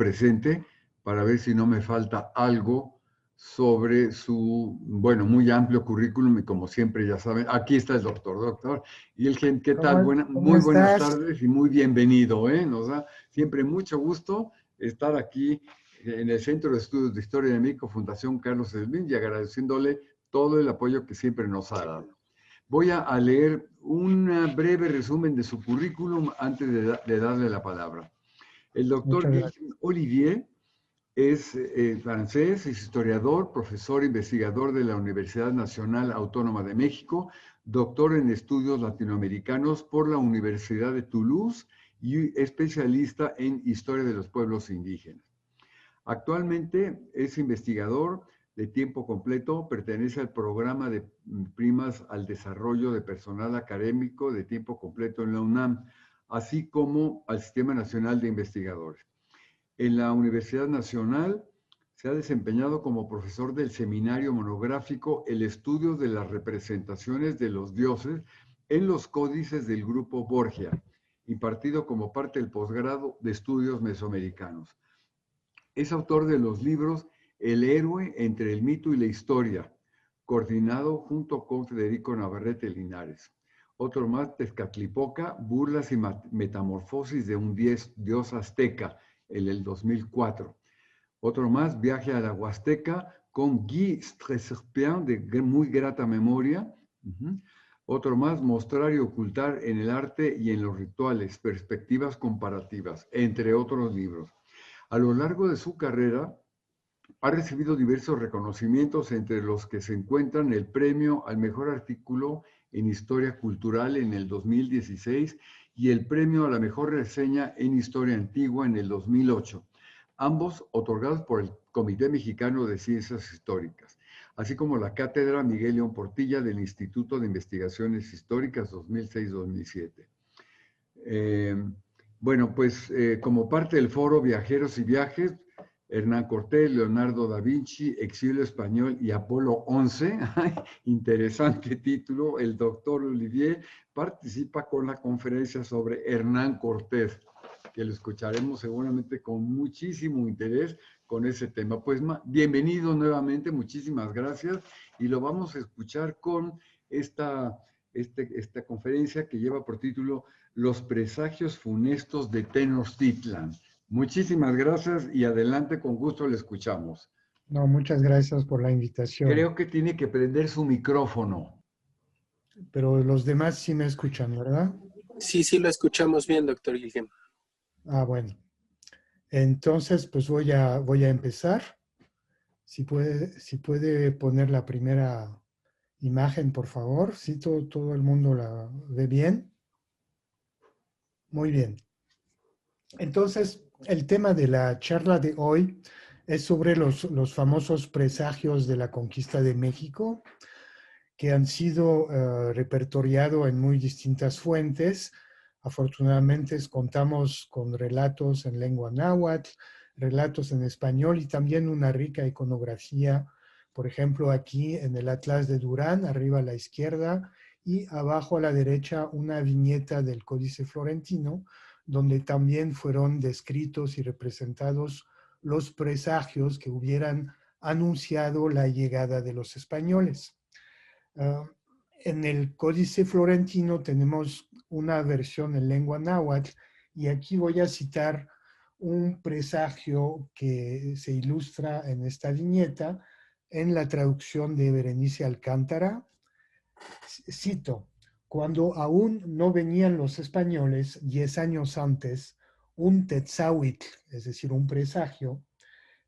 presente para ver si no me falta algo sobre su, bueno, muy amplio currículum y como siempre ya saben, aquí está el doctor. Y el gente, ¿qué tal? ¿Cómo Muy buenas estás? tardes y muy bienvenido, ¿eh? Nos da siempre mucho gusto estar aquí en el Centro de Estudios de Historia de México, Fundación Carlos Slim, y agradeciéndole todo el apoyo que siempre nos ha dado. Voy a leer un breve resumen de su currículum antes de darle la palabra. El doctor Muchas gracias. Guillaume Olivier es francés, es historiador, profesor investigador de la Universidad Nacional Autónoma de México, doctor en estudios latinoamericanos por la Universidad de Toulouse y especialista en historia de los pueblos indígenas. Actualmente es investigador de tiempo completo, pertenece al programa de primas al desarrollo de personal académico de tiempo completo en la UNAM, así como al Sistema Nacional de Investigadores. En la Universidad Nacional se ha desempeñado como profesor del seminario monográfico El estudio de las representaciones de los dioses en los códices del Grupo Borgia, impartido como parte del posgrado de estudios mesoamericanos. Es autor de los libros El héroe entre el mito y la historia, coordinado junto con Federico Navarrete Linares. Otro más, Tezcatlipoca, burlas y metamorfosis de un dios azteca, el 2004. Otro más, Viaje a la Huasteca, con Guy Streserpien, de muy grata memoria. Otro más, Mostrar y ocultar en el arte y en los rituales, perspectivas comparativas, entre otros libros. A lo largo de su carrera, ha recibido diversos reconocimientos, entre los que se encuentran el premio al mejor artículo en historia cultural en el 2016 y el premio a la mejor reseña en historia antigua en el 2008, ambos otorgados por el Comité Mexicano de Ciencias Históricas, así como la Cátedra Miguel León Portilla del Instituto de Investigaciones Históricas 2006-2007. Bueno, pues como parte del foro Viajeros y Viajes, Hernán Cortés, Leonardo da Vinci, Exilio Español y Apolo 11, interesante título, el doctor Olivier participa con la conferencia sobre Hernán Cortés, que lo escucharemos seguramente con muchísimo interés con ese tema. Pues bienvenido nuevamente, muchísimas gracias, y lo vamos a escuchar con esta conferencia que lleva por título Los presagios funestos de Tenochtitlan. Muchísimas gracias y adelante, con gusto le escuchamos. No, muchas gracias por la invitación. Creo que tiene que prender su micrófono. Pero los demás sí me escuchan, ¿verdad? Sí, sí, lo escuchamos bien, doctor Guillem. Ah, bueno. Entonces, pues voy a empezar. Si puede poner la primera imagen, por favor. Si todo el mundo la ve bien. Muy bien. Entonces, el tema de la charla de hoy es sobre los famosos presagios de la conquista de México, que han sido repertoriados en muy distintas fuentes. Afortunadamente contamos con relatos en lengua náhuatl, relatos en español y también una rica iconografía. Por ejemplo, aquí en el Atlas de Durán, arriba a la izquierda y abajo a la derecha, una viñeta del Códice Florentino, donde también fueron descritos y representados los presagios que hubieran anunciado la llegada de los españoles. En el Códice Florentino tenemos una versión en lengua náhuatl y aquí voy a citar un presagio que se ilustra en esta viñeta en la traducción de Berenice Alcántara. Cito: cuando aún no venían los españoles, 10 años antes, un tetzahuitl, es decir, un presagio,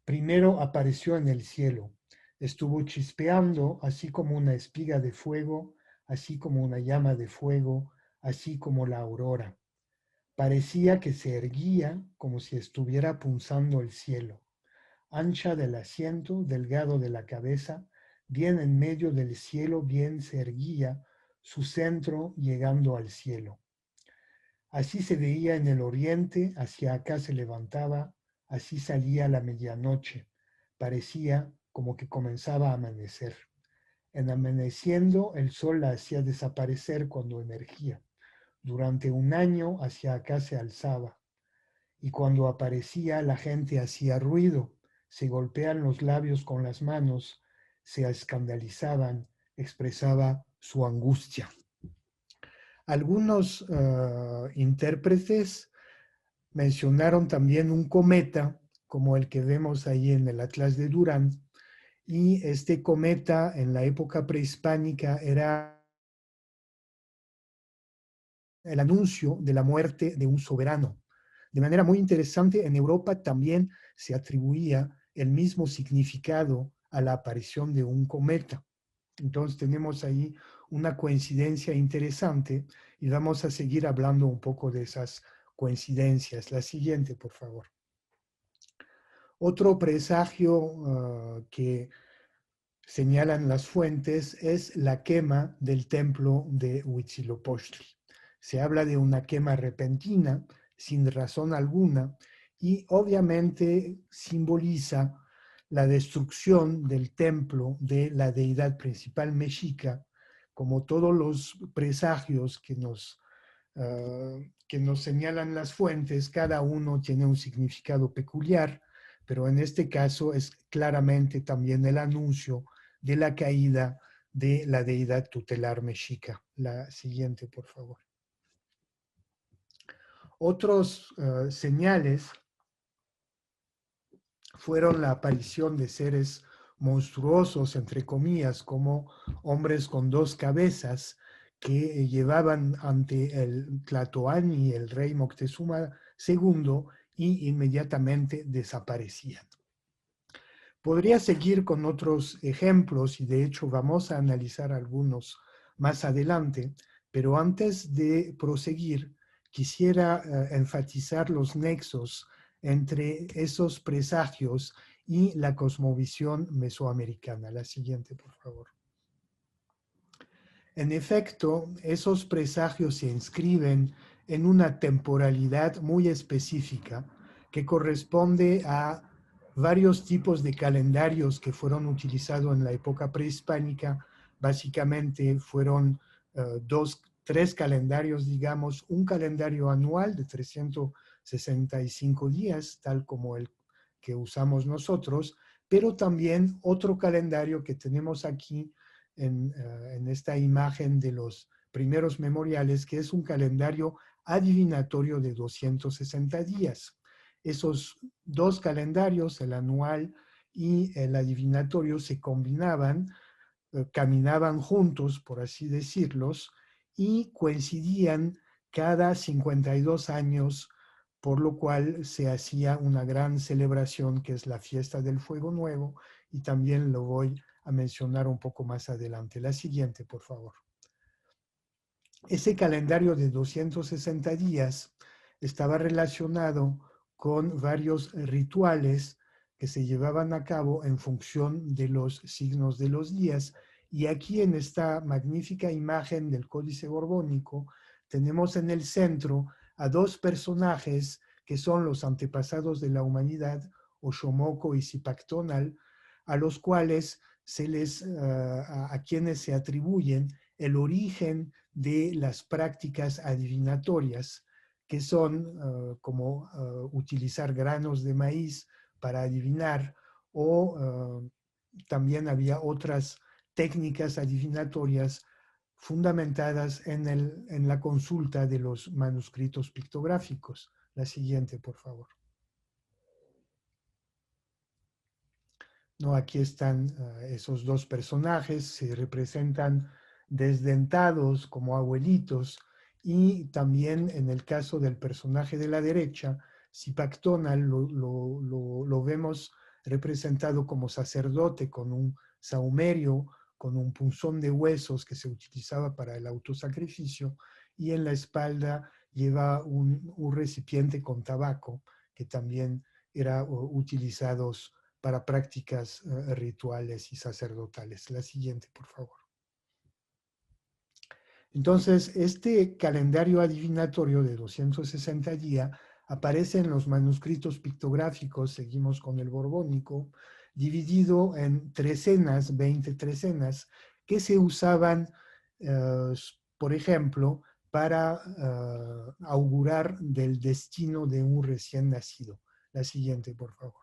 primero apareció en el cielo. Estuvo chispeando, así como una espiga de fuego, así como una llama de fuego, así como la aurora. Parecía que se erguía como si estuviera punzando el cielo. Ancha del asiento, delgado de la cabeza, bien en medio del cielo, bien se erguía, su centro llegando al cielo. Así se veía en el oriente, hacia acá se levantaba, así salía la medianoche. Parecía como que comenzaba a amanecer. En amaneciendo, el sol la hacía desaparecer cuando emergía. Durante un año hacia acá se alzaba. y cuando aparecía la gente hacía ruido, se golpeaban los labios con las manos, se escandalizaban, expresaba su angustia. Algunos intérpretes mencionaron también un cometa, como el que vemos ahí en el Atlas de Durán, y este cometa en la época prehispánica era el anuncio de la muerte de un soberano. De manera muy interesante, en Europa también se atribuía el mismo significado a la aparición de un cometa. Entonces tenemos ahí una coincidencia interesante y vamos a seguir hablando un poco de esas coincidencias. La siguiente, por favor. Otro presagio que señalan las fuentes es la quema del templo de Huitzilopochtli. Se habla de una quema repentina, sin razón alguna, y obviamente simboliza la destrucción del templo de la deidad principal mexica, como todos los presagios que nos señalan las fuentes, cada uno tiene un significado peculiar, pero en este caso es claramente también el anuncio de la caída de la deidad tutelar mexica. La siguiente, por favor. Otros señales fueron la aparición de seres monstruosos, entre comillas, como hombres con dos cabezas que llevaban ante el Tlatoani, el rey Moctezuma II, y inmediatamente desaparecían. Podría seguir con otros ejemplos y de hecho vamos a analizar algunos más adelante, pero antes de proseguir quisiera enfatizar los nexos entre esos presagios y la cosmovisión mesoamericana. La siguiente, por favor. En efecto, esos presagios se inscriben en una temporalidad muy específica que corresponde a varios tipos de calendarios que fueron utilizados en la época prehispánica. Básicamente fueron tres calendarios, digamos, un calendario anual de 365 días, tal como el que usamos nosotros, pero también otro calendario que tenemos aquí en esta imagen de los primeros memoriales, que es un calendario adivinatorio de 260 días. Esos dos calendarios, el anual y el adivinatorio, se combinaban, caminaban juntos, por así decirlos, y coincidían cada 52 años, por lo cual se hacía una gran celebración que es la fiesta del Fuego Nuevo, y también lo voy a mencionar un poco más adelante. La siguiente, por favor. Ese calendario de 260 días estaba relacionado con varios rituales que se llevaban a cabo en función de los signos de los días. Y aquí en esta magnífica imagen del Códice Borbónico tenemos en el centro a dos personajes que son los antepasados de la humanidad, Oxomoco y Zipactonal, a los cuales a quienes se atribuyen el origen de las prácticas adivinatorias, que son como utilizar granos de maíz para adivinar, o también había otras técnicas adivinatorias fundamentadas en la consulta de los manuscritos pictográficos. La siguiente, por favor. No, aquí están esos dos personajes, se representan desdentados como abuelitos, y también en el caso del personaje de la derecha, Zipactonal lo vemos representado como sacerdote con un sahumerio, con un punzón de huesos que se utilizaba para el autosacrificio, y en la espalda lleva un recipiente con tabaco que también era utilizado para prácticas rituales y sacerdotales. La siguiente, por favor. Entonces, este calendario adivinatorio de 260 días aparece en los manuscritos pictográficos, seguimos con el borbónico, dividido en trecenas, 20 trecenas, que se usaban, por ejemplo, para augurar del destino de un recién nacido. La siguiente, por favor.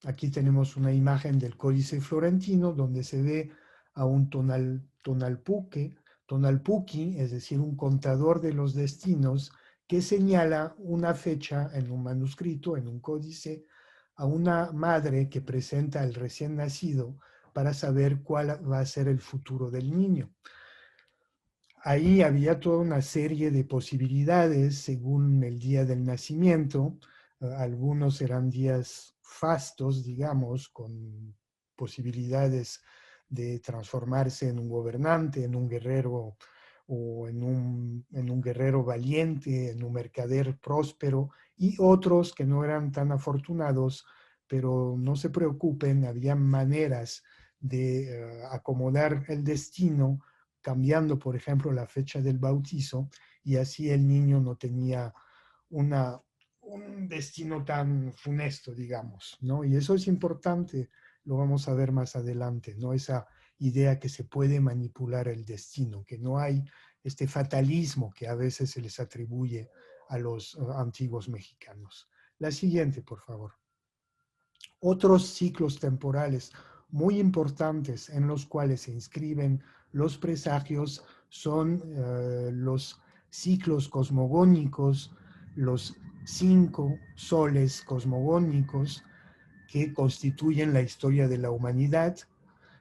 Aquí tenemos una imagen del Códice Florentino donde se ve a un tonalpuki, es decir, un contador de los destinos que señala una fecha en un manuscrito, en un códice, a una madre que presenta al recién nacido para saber cuál va a ser el futuro del niño. Ahí había toda una serie de posibilidades según el día del nacimiento. Algunos eran días fastos, digamos, con posibilidades de transformarse en un gobernante, en un guerrero o en un guerrero valiente, en un mercader próspero, y otros que no eran tan afortunados, pero no se preocupen, había maneras de acomodar el destino cambiando, por ejemplo, la fecha del bautizo, y así el niño no tenía un destino tan funesto, digamos, ¿no? Y eso es importante, lo vamos a ver más adelante, ¿no? Esa idea que se puede manipular el destino, que no hay este fatalismo que a veces se les atribuye a los antiguos mexicanos. La siguiente, por favor. Otros ciclos temporales muy importantes en los cuales se inscriben los presagios son los ciclos cosmogónicos, los 5 soles cosmogónicos que constituyen la historia de la humanidad.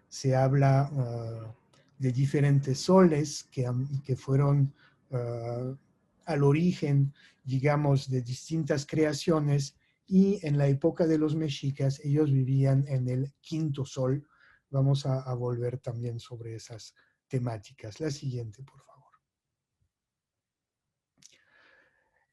Se habla de diferentes soles que fueron al origen, digamos, de distintas creaciones, y en la época de los mexicas ellos vivían en el quinto sol. Vamos a volver también sobre esas temáticas. La siguiente, por favor.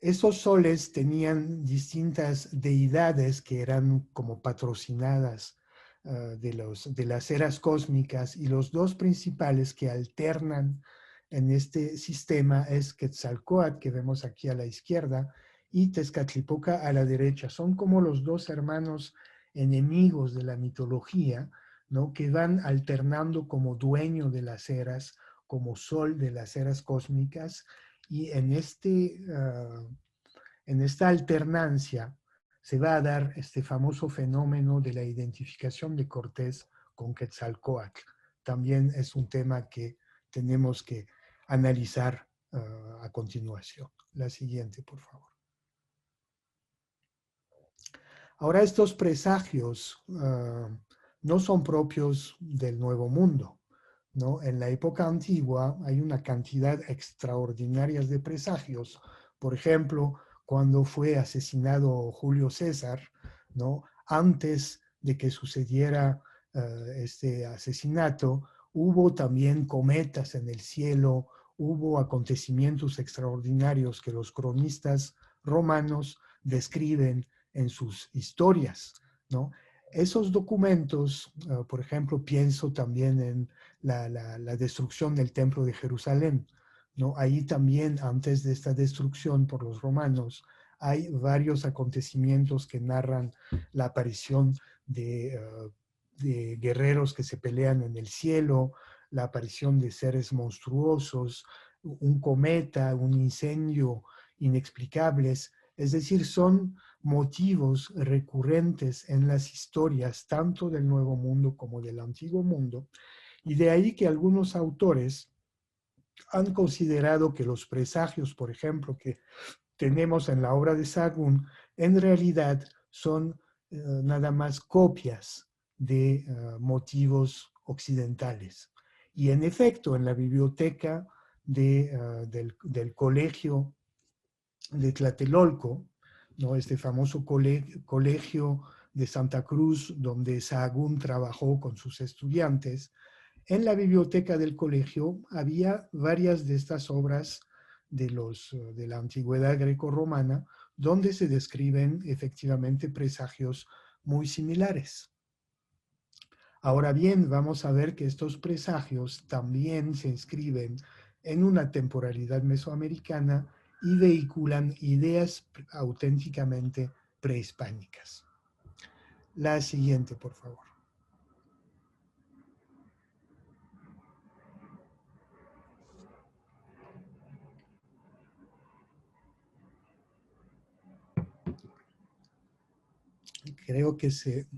Esos soles tenían distintas deidades que eran como patrocinadas de las eras cósmicas, y los dos principales que alternan en este sistema es Quetzalcóatl, que vemos aquí a la izquierda, y Tezcatlipoca a la derecha. Son como los dos hermanos enemigos de la mitología, ¿no? Que van alternando como dueño de las eras, como sol de las eras cósmicas, y en esta alternancia se va a dar este famoso fenómeno de la identificación de Cortés con Quetzalcóatl. También es un tema que tenemos que analizar a continuación. La siguiente, por favor. Ahora, estos presagios no son propios del Nuevo Mundo, ¿no? En la época antigua hay una cantidad extraordinaria de presagios. Por ejemplo, cuando fue asesinado Julio César, ¿no? Antes de que sucediera este asesinato, hubo también cometas en el cielo, hubo acontecimientos extraordinarios que los cronistas romanos describen en sus historias, ¿no? Esos documentos, por ejemplo, pienso también en la destrucción del templo de Jerusalén, ¿no? Ahí también, antes de esta destrucción por los romanos, hay varios acontecimientos que narran la aparición de guerreros que se pelean en el cielo, la aparición de seres monstruosos, un cometa, un incendio inexplicables. Es decir, son motivos recurrentes en las historias tanto del Nuevo Mundo como del Antiguo Mundo, y de ahí que algunos autores han considerado que los presagios, por ejemplo, que tenemos en la obra de Sahagún, en realidad son nada más copias de motivos occidentales. Y en efecto, en la biblioteca del colegio de Tlatelolco, ¿no? Este famoso colegio de Santa Cruz, donde Sahagún trabajó con sus estudiantes, en la biblioteca del colegio había varias de estas obras de la antigüedad grecorromana, donde se describen efectivamente presagios muy similares. Ahora bien, vamos a ver que estos presagios también se inscriben en una temporalidad mesoamericana y vehiculan ideas auténticamente prehispánicas. La siguiente, por favor. Creo que se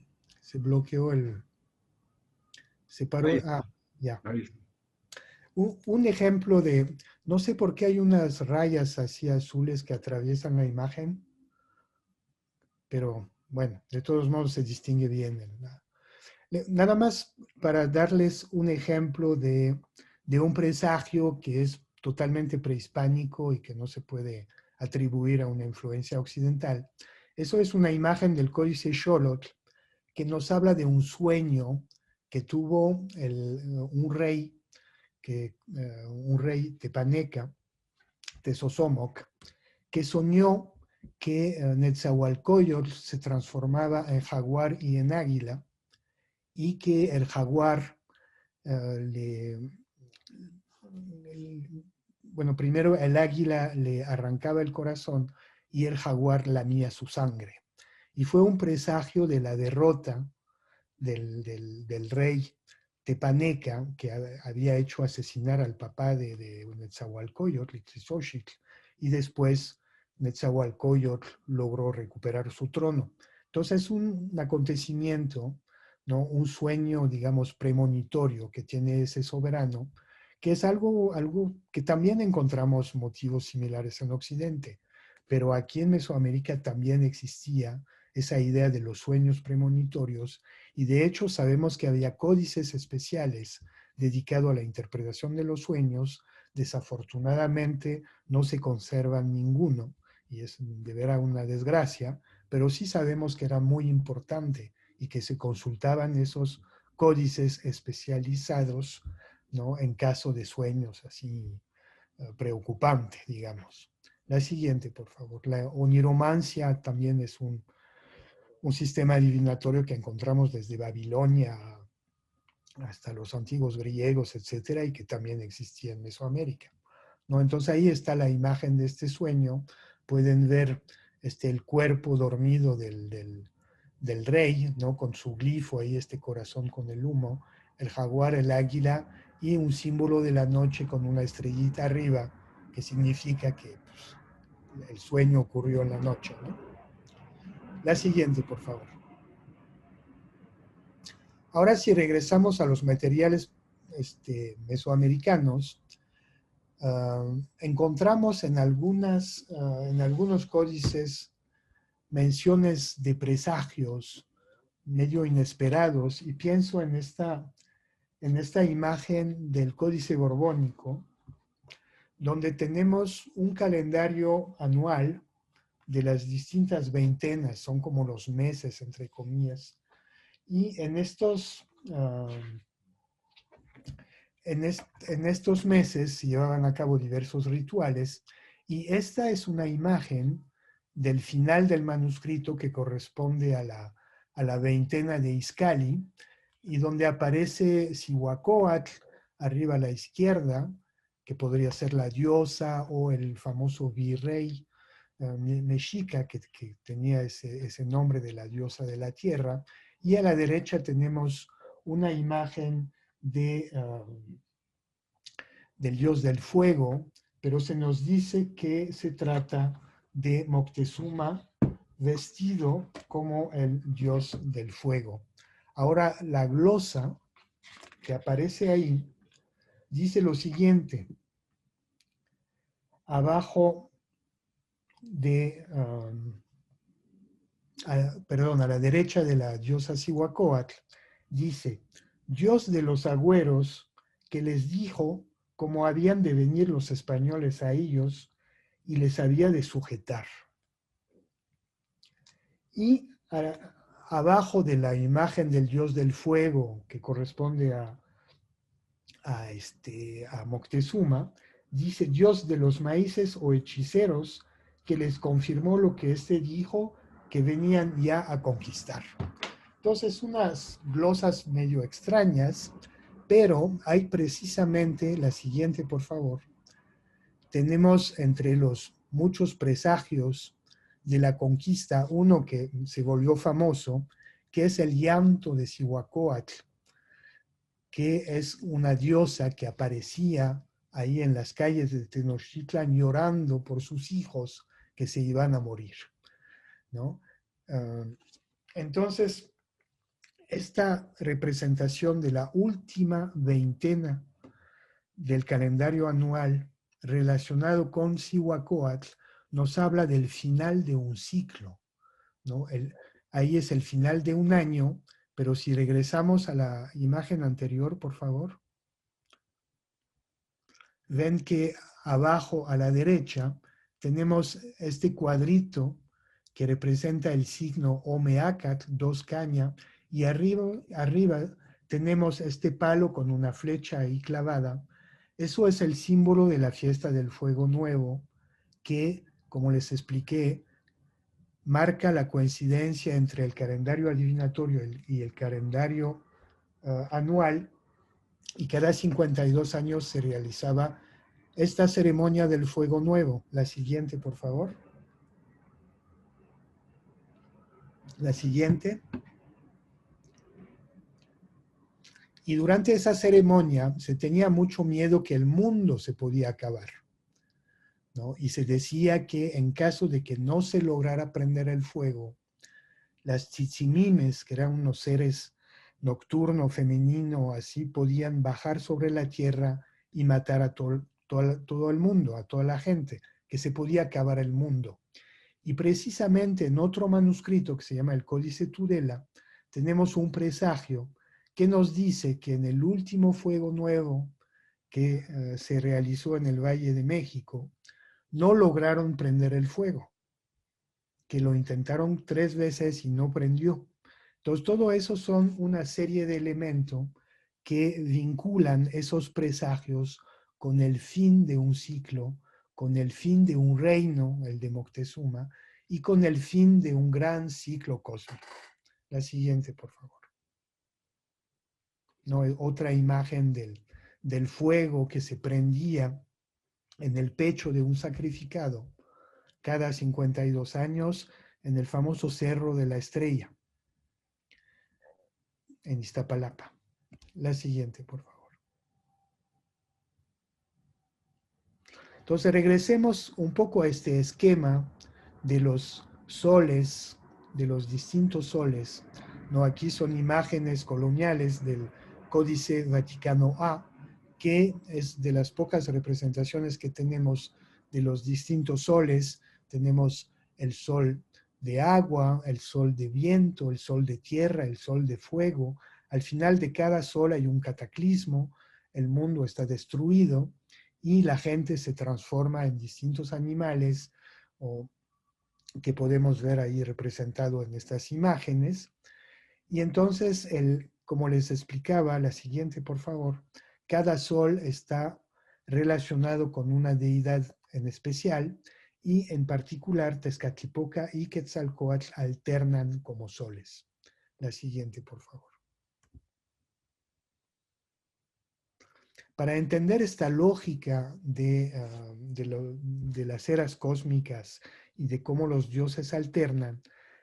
bloqueó se paró. Ahí está, Ah, ya. ahí está. Un ejemplo de, no sé por qué hay unas rayas así azules que atraviesan la imagen, pero bueno, de todos modos se distingue bien. Nada más para darles un ejemplo de un presagio que es totalmente prehispánico y que no se puede atribuir a una influencia occidental. Eso es una imagen del Códice Xolotl que nos habla de un sueño que tuvo un rey tepaneca, Tezosomoc, que soñó que Netzahualcóyotl se transformaba en jaguar y en águila, y que el jaguar bueno, primero el águila le arrancaba el corazón y el jaguar lamía su sangre. Y fue un presagio de la derrota del rey tepaneca, que había hecho asesinar al papá de Netzahualcóyotl, Itzcoxitl, y después Netzahualcóyotl logró recuperar su trono. Entonces es un acontecimiento, ¿no? Un sueño, digamos, premonitorio que tiene ese soberano, que es algo que también encontramos motivos similares en Occidente, pero aquí en Mesoamérica también existía esa idea de los sueños premonitorios, y de hecho sabemos que había códices especiales dedicados a la interpretación de los sueños. Desafortunadamente no se conservan ninguno, y es de veras una desgracia, pero sí sabemos que era muy importante y que se consultaban esos códices especializados, ¿no? En caso de sueños así preocupantes, digamos. La siguiente, por favor. La oniromancia también es un sistema adivinatorio que encontramos desde Babilonia hasta los antiguos griegos, etcétera, y que también existía en Mesoamérica, ¿no? Entonces ahí está la imagen de este sueño. Pueden ver el cuerpo dormido del rey, ¿no? Con su glifo ahí, este corazón con el humo, el jaguar, el águila y un símbolo de la noche con una estrellita arriba, que significa que pues, el sueño ocurrió en la noche, ¿no? La siguiente, por favor. Ahora, si regresamos a los materiales mesoamericanos, encontramos en algunos códices menciones de presagios medio inesperados, y pienso en esta imagen del Códice Borbónico, donde tenemos un calendario anual de las distintas veintenas, son como los meses, entre comillas, y en estos meses se llevaban a cabo diversos rituales, y esta es una imagen del final del manuscrito que corresponde a la veintena de Izcalli, y donde aparece Cihuacóatl arriba a la izquierda, que podría ser la diosa o el famoso virrey mexica, que tenía ese nombre de la diosa de la tierra, y a la derecha tenemos una imagen del dios del fuego, pero se nos dice que se trata de Moctezuma vestido como el dios del fuego. Ahora, la glosa que aparece ahí dice lo siguiente: abajo a la derecha de la diosa Cihuacóatl, dice: Dios de los agüeros, que les dijo cómo habían de venir los españoles a ellos y les había de sujetar. Y abajo de la imagen del dios del fuego, que corresponde a Moctezuma, dice: Dios de los maíces o hechiceros, que les confirmó lo que éste dijo, que venían ya a conquistar. Entonces, unas glosas medio extrañas, pero hay precisamente la siguiente, por favor. Tenemos entre los muchos presagios de la conquista uno que se volvió famoso, que es el llanto de Cihuacóatl, que es una diosa que aparecía ahí en las calles de Tenochtitlan llorando por sus hijos que se iban a morir, ¿no? Entonces, esta representación de la última veintena del calendario anual relacionado con Cihuacóatl nos habla del final de un ciclo, ¿no? Ahí es el final de un año, pero si regresamos a la imagen anterior, por favor, ven que abajo a la derecha tenemos este cuadrito que representa el signo Omeacat, 2 caña, y arriba tenemos este palo con una flecha ahí clavada. Eso es el símbolo de la fiesta del fuego nuevo, que, como les expliqué, marca la coincidencia entre el calendario adivinatorio y el calendario anual, y cada 52 años se realizaba esta ceremonia del fuego nuevo. La siguiente, por favor. La siguiente. Y durante esa ceremonia se tenía mucho miedo que el mundo se podía acabar, ¿no? Y se decía que en caso de que no se lograra prender el fuego, las chichimimes, que eran unos seres nocturno, femenino, así podían bajar sobre la tierra y matar a todo el mundo, a toda la gente, que se podía acabar el mundo. Y precisamente en otro manuscrito que se llama el Códice Tudela, tenemos un presagio que nos dice que en el último fuego nuevo que se realizó en el Valle de México, no lograron prender el fuego, que lo intentaron 3 veces y no prendió. Entonces, todo eso son una serie de elementos que vinculan esos presagios con el fin de un ciclo, con el fin de un reino, el de Moctezuma, y con el fin de un gran ciclo cósmico. La siguiente, por favor. ¿No? Otra imagen del fuego que se prendía en el pecho de un sacrificado cada 52 años en el famoso Cerro de la Estrella, en Iztapalapa. La siguiente, por favor. Entonces regresemos un poco a este esquema de los soles, de los distintos soles. ¿No? Aquí son imágenes coloniales del Códice Vaticano A, que es de las pocas representaciones que tenemos de los distintos soles. Tenemos el sol de agua, el sol de viento, el sol de tierra, el sol de fuego. Al final de cada sol hay un cataclismo, el mundo está destruido y la gente se transforma en distintos animales o que podemos ver ahí representado en estas imágenes. Y entonces, como les explicaba, la siguiente, por favor, cada sol está relacionado con una deidad en especial y en particular Tezcatlipoca y Quetzalcóatl alternan como soles. La siguiente, por favor. Para entender esta lógica de las eras cósmicas y de cómo los dioses alternan,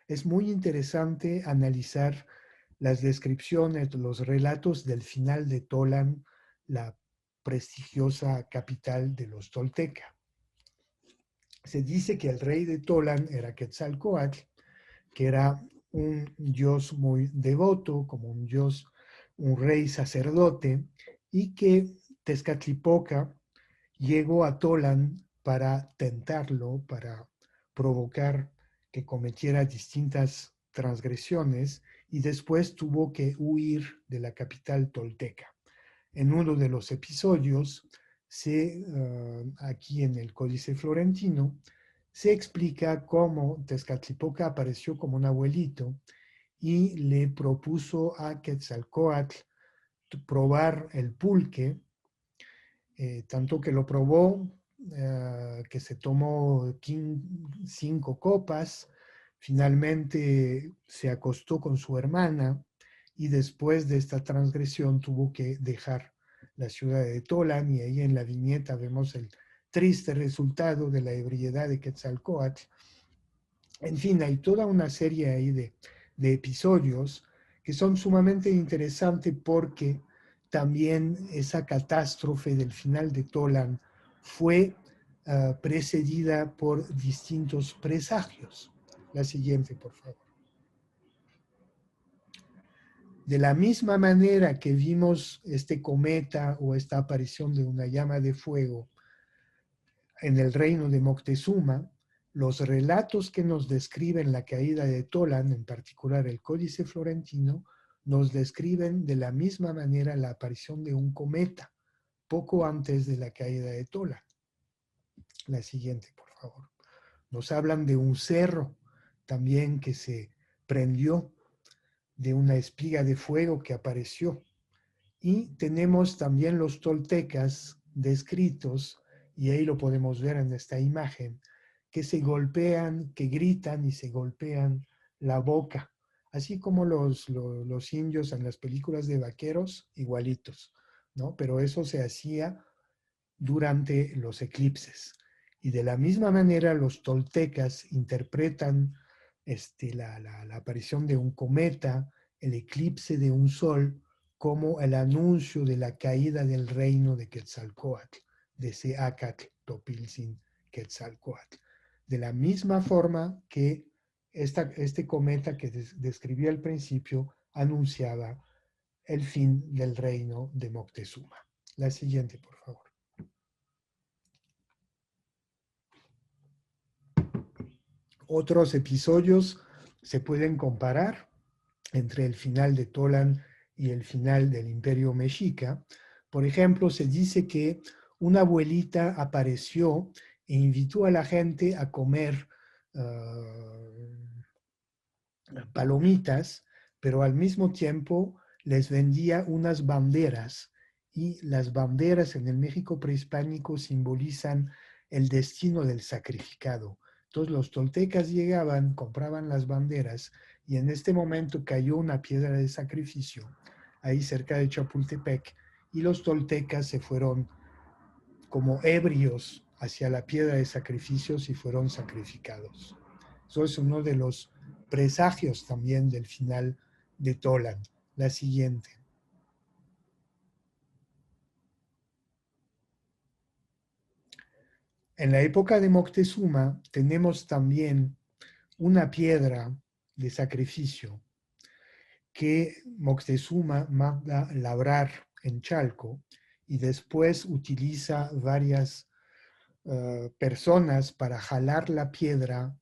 es muy interesante analizar las descripciones, los relatos del final de Tolan, la prestigiosa capital de los tolteca. Se dice que el rey de Tolan era Quetzalcóatl, que era un dios muy devoto, como un dios, un rey sacerdote, y que Tezcatlipoca llegó a Tolan para tentarlo, para provocar que cometiera distintas transgresiones, y después tuvo que huir de la capital tolteca. En uno de los episodios, aquí en el Códice Florentino, se explica cómo Tezcatlipoca apareció como un abuelito y le propuso a Quetzalcóatl probar el pulque, tanto que lo probó, que se tomó 5 copas, finalmente se acostó con su hermana y después de esta transgresión tuvo que dejar la ciudad de Tolan, y ahí en la viñeta vemos el triste resultado de la ebriedad de Quetzalcóatl. En fin, hay toda una serie ahí de episodios que son sumamente interesantes porque también esa catástrofe del final de Tolan fue precedida por distintos presagios. La siguiente, por favor. De la misma manera que vimos este cometa o esta aparición de una llama de fuego en el reino de Moctezuma, los relatos que nos describen la caída de Tolan, en particular el Códice Florentino, nos describen de la misma manera la aparición de un cometa, poco antes de la caída de Tolan. La siguiente, por favor. Nos hablan de un cerro también que se prendió, de una espiga de fuego que apareció. Y tenemos también los toltecas descritos, y ahí lo podemos ver en esta imagen, que se golpean, que gritan y se golpean la boca, así como los indios en las películas de vaqueros, igualitos, ¿no? Pero eso se hacía durante los eclipses. Y de la misma manera los toltecas interpretan la aparición de un cometa, el eclipse de un sol, como el anuncio de la caída del reino de Quetzalcóatl, de Seacatl, Topilzin, Quetzalcóatl. De la misma forma que este cometa que describí al principio anunciaba el fin del reino de Moctezuma. La siguiente, por favor. Otros episodios se pueden comparar entre el final de Tolan y el final del Imperio Mexica. Por ejemplo, se dice que una abuelita apareció e invitó a la gente a comer palomitas, pero al mismo tiempo les vendía unas banderas, y las banderas en el México prehispánico simbolizan el destino del sacrificado. Entonces los toltecas llegaban, compraban las banderas, y en este momento cayó una piedra de sacrificio ahí cerca de Chapultepec, y los toltecas se fueron como ebrios hacia la piedra de sacrificios y fueron sacrificados. Eso es uno de los presagios también del final de Tolan. La siguiente. En la época de Moctezuma tenemos también una piedra de sacrificio que Moctezuma manda labrar en Chalco, y después utiliza varias personas para jalar la piedra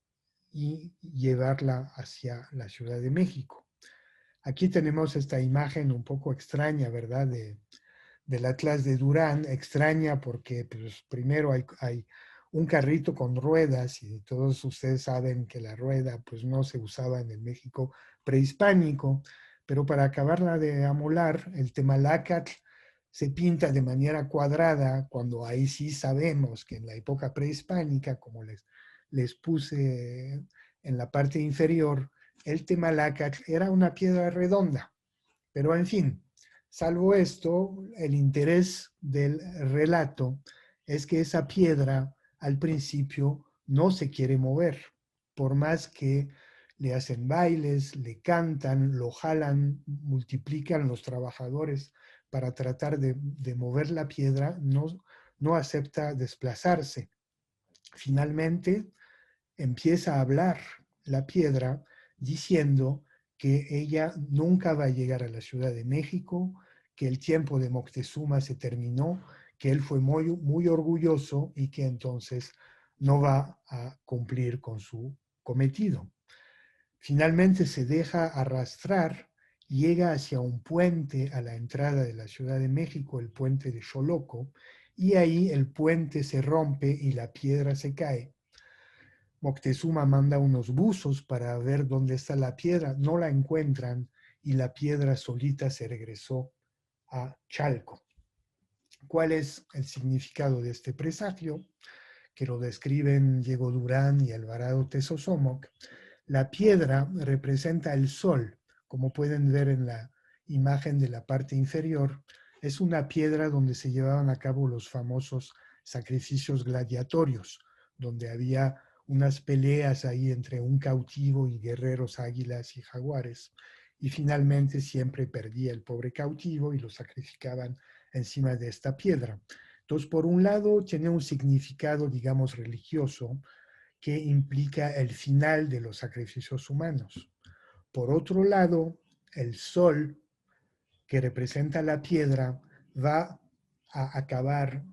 y llevarla hacia la Ciudad de México. Aquí tenemos esta imagen un poco extraña, ¿verdad? Del Atlas de Durán, extraña porque pues, primero hay un carrito con ruedas, y todos ustedes saben que la rueda pues no se usaba en el México prehispánico, pero para acabarla de amolar, el Temalacatl se pinta de manera cuadrada, cuando ahí sí sabemos que en la época prehispánica, como les puse en la parte inferior, el Temalacatl era una piedra redonda. Pero en fin, salvo esto, el interés del relato es que esa piedra al principio no se quiere mover, por más que le hacen bailes, le cantan, lo jalan, multiplican los trabajadores para tratar de mover la piedra, no acepta desplazarse. Finalmente empieza a hablar la piedra diciendo que ella nunca va a llegar a la Ciudad de México, que el tiempo de Moctezuma se terminó, que él fue muy, muy orgulloso y que entonces no va a cumplir con su cometido. Finalmente se deja arrastrar, llega hacia un puente a la entrada de la Ciudad de México, el puente de Xoloco, y ahí el puente se rompe y la piedra se cae. Moctezuma manda unos buzos para ver dónde está la piedra, no la encuentran, y la piedra solita se regresó a Chalco. ¿Cuál es el significado de este presagio? Que lo describen Diego Durán y Alvarado Tezosomoc. La piedra representa el sol, como pueden ver en la imagen de la parte inferior. Es una piedra donde se llevaban a cabo los famosos sacrificios gladiatorios, donde había unas peleas ahí entre un cautivo y guerreros águilas y jaguares, y finalmente siempre perdía el pobre cautivo y lo sacrificaban encima de esta piedra. Entonces, por un lado, tiene un significado, digamos, religioso, que implica el final de los sacrificios humanos. Por otro lado, el sol que representa la piedra, va a acabar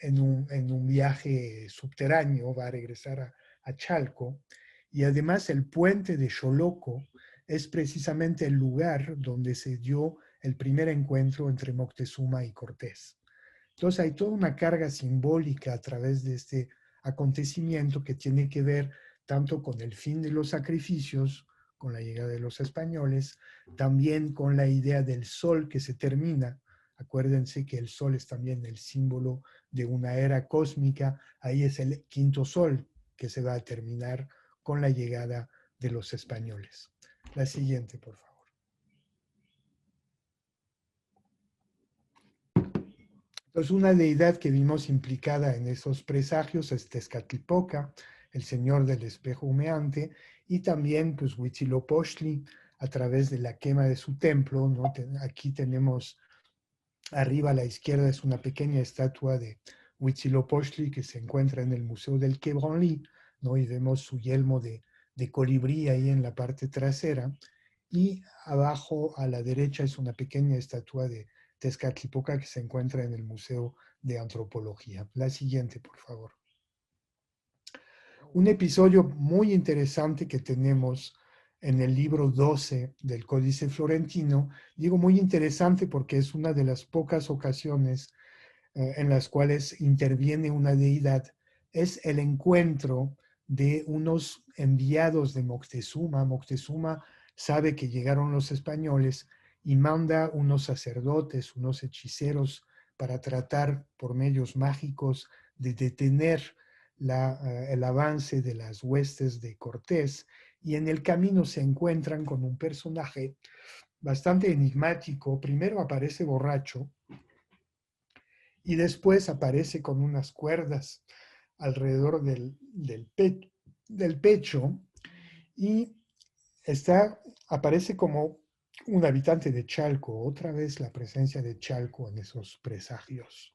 en un viaje subterráneo, va a regresar a Chalco. Y además el puente de Xoloco es precisamente el lugar donde se dio el primer encuentro entre Moctezuma y Cortés. Entonces hay toda una carga simbólica a través de este acontecimiento que tiene que ver tanto con el fin de los sacrificios, con la llegada de los españoles, también con la idea del sol que se termina. Acuérdense que el sol es también el símbolo de una era cósmica. Ahí es el quinto sol que se va a terminar con la llegada de los españoles. La siguiente, por favor. Entonces, una deidad que vimos implicada en esos presagios es Tezcatlipoca, el señor del espejo humeante, y también pues, Huitzilopochtli, a través de la quema de su templo, ¿no? Aquí tenemos, arriba a la izquierda es una pequeña estatua de Huitzilopochtli que se encuentra en el Museo del Quai Branly, ¿no? Y vemos su yelmo de colibrí ahí en la parte trasera, y abajo a la derecha es una pequeña estatua de Tezcatlipoca que se encuentra en el Museo de Antropología. La siguiente, por favor. Un episodio muy interesante que tenemos en el libro 12 del Códice Florentino. Digo muy interesante porque es una de las pocas ocasiones en las cuales interviene una deidad. Es el encuentro de unos enviados de Moctezuma. Moctezuma sabe que llegaron los españoles y manda unos sacerdotes, unos hechiceros para tratar por medios mágicos de detener el avance de las huestes de Cortés, y en el camino se encuentran con un personaje bastante enigmático. Primero aparece borracho y después aparece con unas cuerdas alrededor del pecho, y aparece como un habitante de Chalco, otra vez la presencia de Chalco en esos presagios.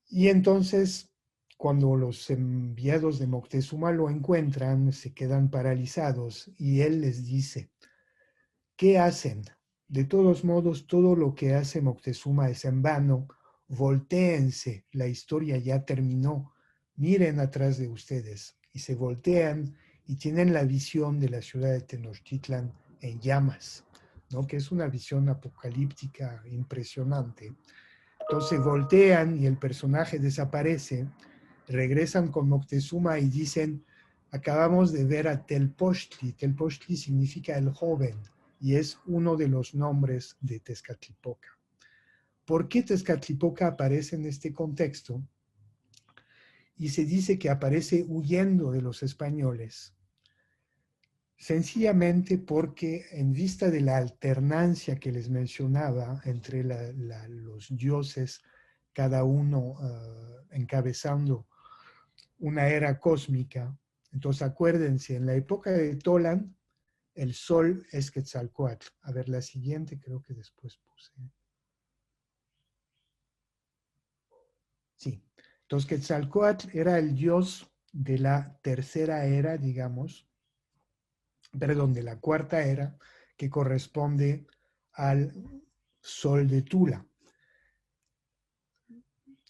Y entonces, cuando los enviados de Moctezuma lo encuentran, se quedan paralizados y él les dice, ¿qué hacen? De todos modos, todo lo que hace Moctezuma es en vano. Voltéense, la historia ya terminó. Miren atrás de ustedes. Y se voltean y tienen la visión de la ciudad de Tenochtitlan en llamas, ¿no? Que es una visión apocalíptica impresionante. Entonces voltean y el personaje desaparece, regresan con Moctezuma y dicen, acabamos de ver a Telpochtli. Telpochtli significa el joven y es uno de los nombres de Tezcatlipoca. ¿Por qué Tezcatlipoca aparece en este contexto? Y se dice que aparece huyendo de los españoles, sencillamente porque en vista de la alternancia que les mencionaba entre los dioses, cada uno encabezando una era cósmica. Entonces acuérdense, en la época de Tolan, el sol es Quetzalcóatl. A ver, la siguiente creo que después puse. Sí. Entonces Quetzalcóatl era el dios de la tercera era, digamos, perdón, de la cuarta era, que corresponde al sol de Tula.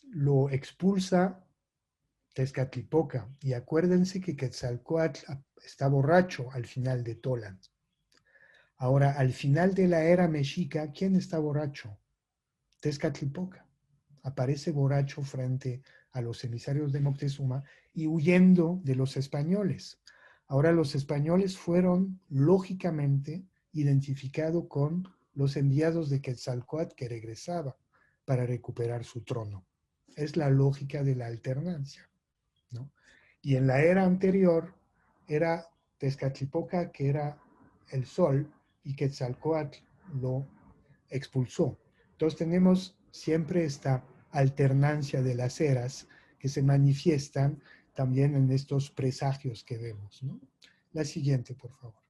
Lo expulsa Tezcatlipoca, y acuérdense que Quetzalcóatl está borracho al final de Tolan. Ahora, al final de la era mexica, ¿quién está borracho? Tezcatlipoca. Aparece borracho frente a los emisarios de Moctezuma y huyendo de los españoles. Ahora los españoles fueron lógicamente identificados con los enviados de Quetzalcóatl que regresaba para recuperar su trono. Es la lógica de la alternancia, ¿no? Y en la era anterior era Tezcatlipoca, que era el sol, y Quetzalcóatl lo expulsó. Entonces tenemos siempre esta alternancia de las eras que se manifiestan también en estos presagios que vemos, ¿no? La siguiente, por favor.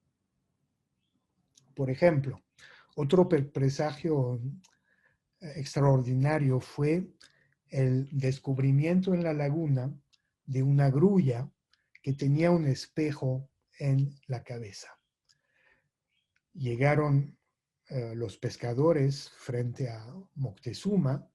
Por ejemplo, otro presagio extraordinario fue el descubrimiento en la laguna de una grulla que tenía un espejo en la cabeza. Llegaron los pescadores frente a Moctezuma,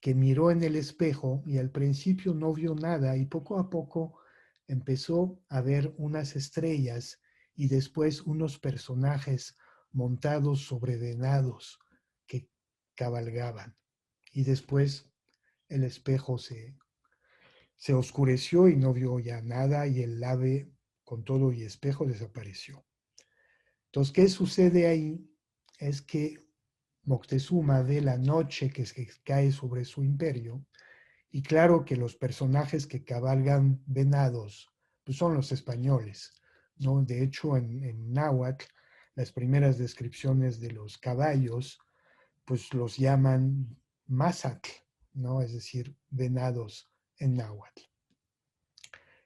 que miró en el espejo y al principio no vio nada y poco a poco empezó a ver unas estrellas y después unos personajes montados sobre venados que cabalgaban. Y después el espejo se oscureció y no vio ya nada y el ave con todo y espejo desapareció. Entonces, ¿qué sucede ahí? Es que Moctezuma ve la noche que cae sobre su imperio y claro que los personajes que cabalgan venados pues son los españoles, ¿no? De hecho, en náhuatl, las primeras descripciones de los caballos pues los llaman mazatl, ¿no? Es decir, venados en náhuatl.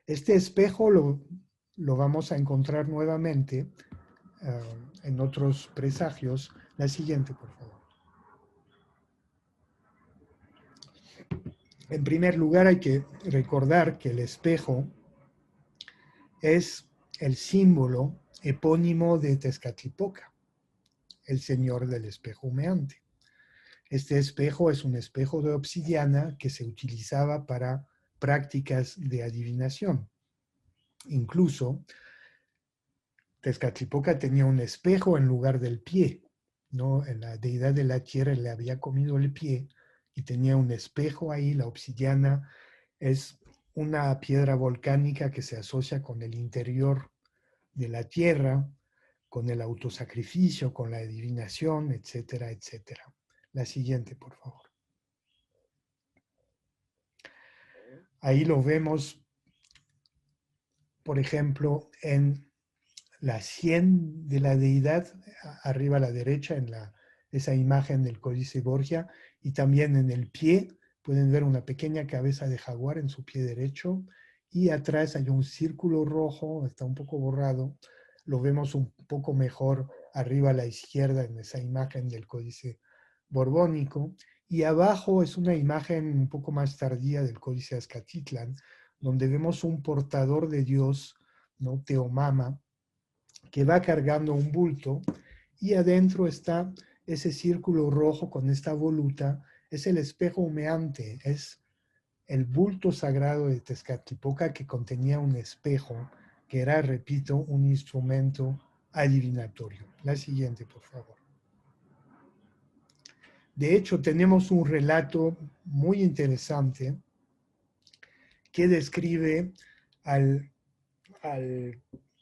Este espejo lo vamos a encontrar nuevamente en otros presagios. La siguiente, por favor. En primer lugar, hay que recordar que el espejo es el símbolo epónimo de Tezcatlipoca, el señor del espejo humeante. Este espejo es un espejo de obsidiana que se utilizaba para prácticas de adivinación. Incluso, Tezcatlipoca tenía un espejo en lugar del pie, ¿no? La deidad de la tierra le había comido el pie y tenía un espejo ahí. La obsidiana es una piedra volcánica que se asocia con el interior de la tierra, con el autosacrificio, con la adivinación, etcétera, etcétera. La siguiente, por favor. Ahí lo vemos, por ejemplo, en la sien de la deidad, arriba a la derecha, en esa imagen del Códice Borgia, y también en el pie, pueden ver una pequeña cabeza de jaguar en su pie derecho, y atrás hay un círculo rojo, está un poco borrado, lo vemos un poco mejor arriba a la izquierda en esa imagen del Códice Borbónico, y abajo es una imagen un poco más tardía del Códice Azcatitlan, donde vemos un portador de Dios, ¿no? Teomama, que va cargando un bulto y adentro está ese círculo rojo con esta voluta, es el espejo humeante, es el bulto sagrado de Tezcatlipoca que contenía un espejo que era, repito, un instrumento adivinatorio. La siguiente, por favor. De hecho, tenemos un relato muy interesante que describe al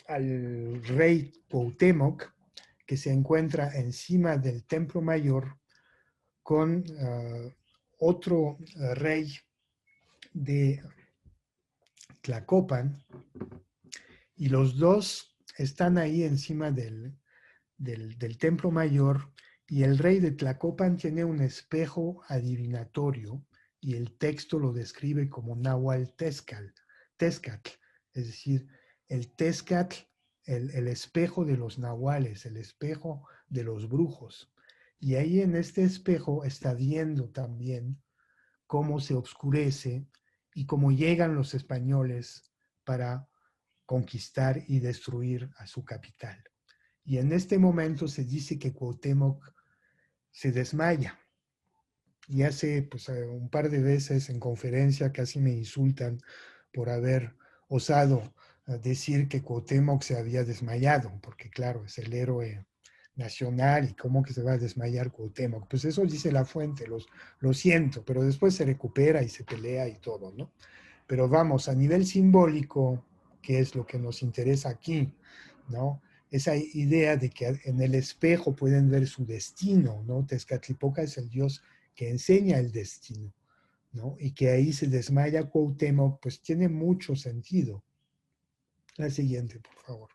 rey Cuauhtémoc, que se encuentra encima del Templo Mayor con otro rey de Tlacopan, y los dos están ahí encima del Templo Mayor, y el rey de Tlacopan tiene un espejo adivinatorio, y el texto lo describe como Nahual Tezcatl, es decir, el Tezcatl, el espejo de los nahuales, el espejo de los brujos. Y ahí en este espejo está viendo también cómo se oscurece y cómo llegan los españoles para conquistar y destruir a su capital. Y en este momento se dice que Cuauhtémoc se desmaya. Y hace pues, un par de veces en conferencia casi me insultan por haber osado decir que Cuauhtémoc se había desmayado, porque claro, es el héroe nacional y cómo que se va a desmayar Cuauhtémoc. Pues eso dice la fuente, lo siento, pero después se recupera y se pelea y todo, ¿no? Pero vamos, a nivel simbólico, que es lo que nos interesa aquí, ¿no? Esa idea de que en el espejo pueden ver su destino, ¿no? Tezcatlipoca es el dios que enseña el destino, ¿no? Y que ahí se desmaya Cuauhtémoc, pues tiene mucho sentido. La siguiente, por favor.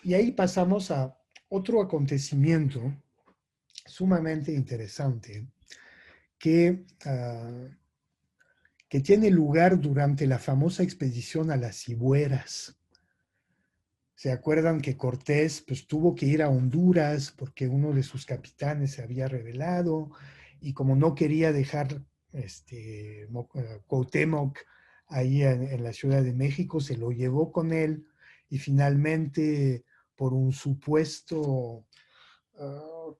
Y ahí pasamos a otro acontecimiento sumamente interesante que tiene lugar durante la famosa expedición a las Cibueras. ¿Se acuerdan que Cortés pues, tuvo que ir a Honduras porque uno de sus capitanes se había rebelado y como no quería dejar Cuauhtémoc ahí en la Ciudad de México, se lo llevó con él y finalmente por un supuesto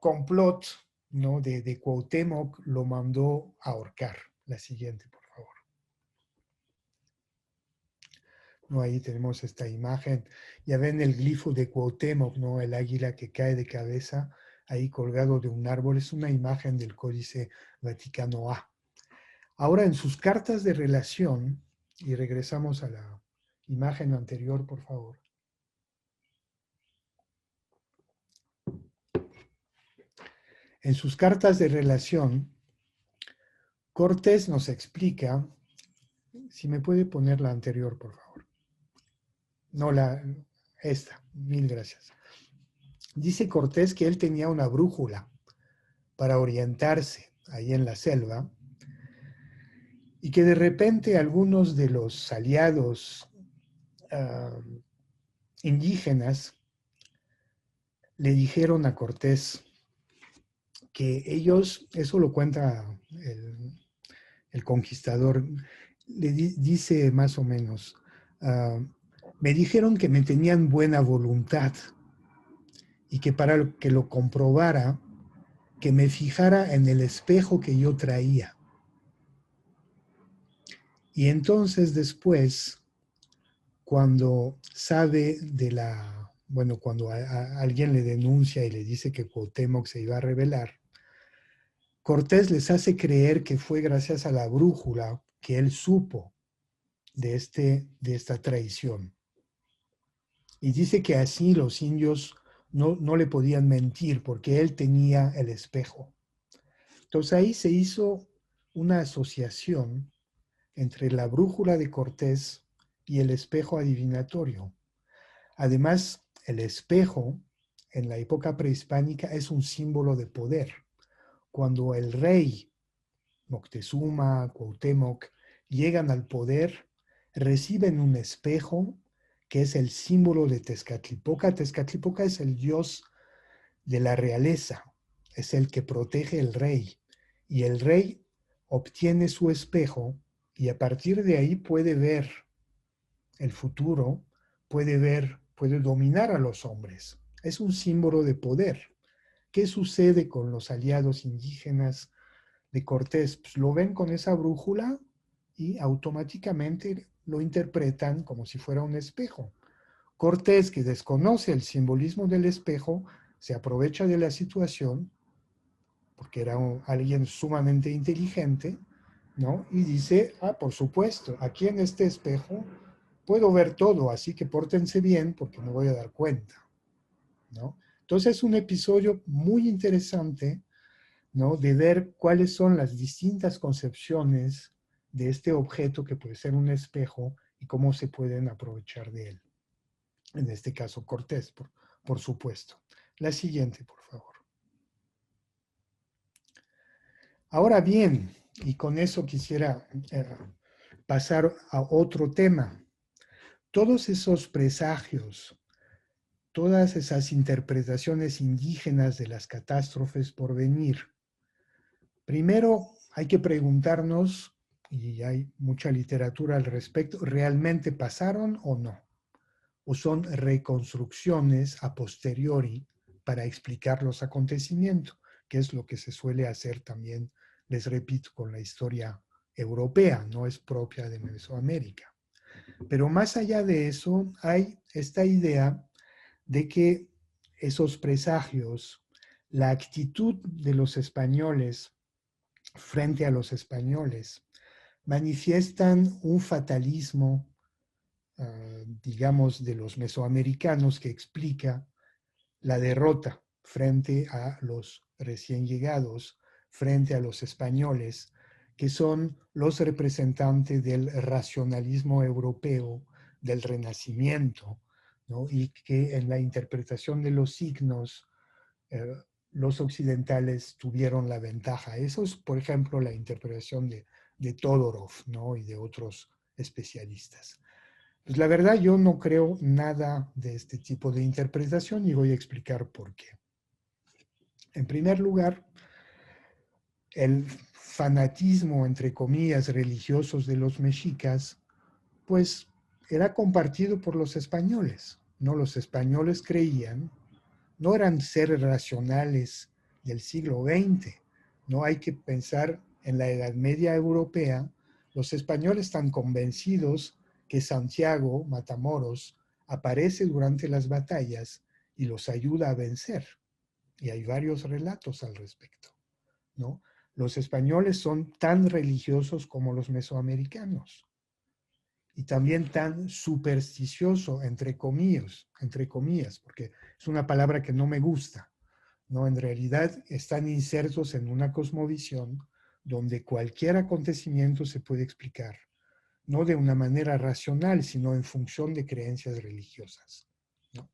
complot, ¿no?, de Cuauhtémoc lo mandó a ahorcar. La siguiente, por favor. ¿No? Ahí tenemos esta imagen. Ya ven el glifo de Cuauhtémoc, ¿no?, el águila que cae de cabeza ahí colgado de un árbol. Es una imagen del Códice Vaticano A. Ahora, en sus cartas de relación, y regresamos a la imagen anterior, por favor. En sus cartas de relación, Cortés nos explica, si me puede poner la anterior, por favor. No, esta, mil gracias. Dice Cortés que él tenía una brújula para orientarse ahí en la selva y que de repente algunos de los aliados indígenas le dijeron a Cortés que ellos, eso lo cuenta el conquistador, le dice más o menos, me dijeron que me tenían buena voluntad y que para que lo comprobara, que me fijara en el espejo que yo traía. Y entonces después, cuando sabe de la, bueno, cuando alguien le denuncia y le dice que Cuauhtémoc se iba a rebelar, Cortés les hace creer que fue gracias a la brújula que él supo de esta traición. Y dice que así los indios no le podían mentir porque él tenía el espejo. Entonces ahí se hizo una asociación entre la brújula de Cortés y el espejo adivinatorio. Además, el espejo en la época prehispánica es un símbolo de poder. Cuando el rey Moctezuma, Cuauhtémoc, llegan al poder, reciben un espejo que es el símbolo de Tezcatlipoca. Tezcatlipoca es el dios de la realeza, es el que protege al rey. Y el rey obtiene su espejo y a partir de ahí puede ver el futuro, puede dominar a los hombres. Es un símbolo de poder. ¿Qué sucede con los aliados indígenas de Cortés? Pues lo ven con esa brújula y automáticamente lo interpretan como si fuera un espejo. Cortés, que desconoce el simbolismo del espejo, se aprovecha de la situación, porque era alguien sumamente inteligente, ¿no? Y dice, por supuesto, aquí en este espejo puedo ver todo, así que pórtense bien porque me voy a dar cuenta, ¿no? Entonces es un episodio muy interesante, ¿no?, de ver cuáles son las distintas concepciones de este objeto que puede ser un espejo y cómo se pueden aprovechar de él. En este caso, Cortés, por supuesto. La siguiente, por favor. Ahora bien, y con eso quisiera pasar a otro tema. Todos esos presagios, todas esas interpretaciones indígenas de las catástrofes por venir, primero hay que preguntarnos, y hay mucha literatura al respecto, ¿realmente pasaron o no? ¿O son reconstrucciones a posteriori para explicar los acontecimientos? Que es lo que se suele hacer también, les repito, con la historia europea, no es propia de Mesoamérica. Pero más allá de eso, hay esta idea de que esos presagios, la actitud de los españoles frente a los españoles, manifiestan un fatalismo, digamos, de los mesoamericanos que explica la derrota frente a los recién llegados, frente a los españoles, que son los representantes del racionalismo europeo, del Renacimiento, ¿no? Y que en la interpretación de los signos, los occidentales tuvieron la ventaja. Eso es, por ejemplo, la interpretación de Todorov, ¿no?, y de otros especialistas. Pues la verdad yo no creo nada de este tipo de interpretación y voy a explicar por qué. En primer lugar, el fanatismo, entre comillas, religiosos de los mexicas, pues era compartido por los españoles, ¿no? Los españoles creían no eran seres racionales del siglo XX. No hay que pensar en la Edad Media europea. Los españoles están convencidos que Santiago Matamoros aparece durante las batallas y los ayuda a vencer. Y hay varios relatos al respecto, ¿no? Los españoles son tan religiosos como los mesoamericanos y también tan supersticioso, entre comillas, porque es una palabra que no me gusta, ¿no? En realidad están insertos en una cosmovisión donde cualquier acontecimiento se puede explicar, no de una manera racional, sino en función de creencias religiosas, ¿no?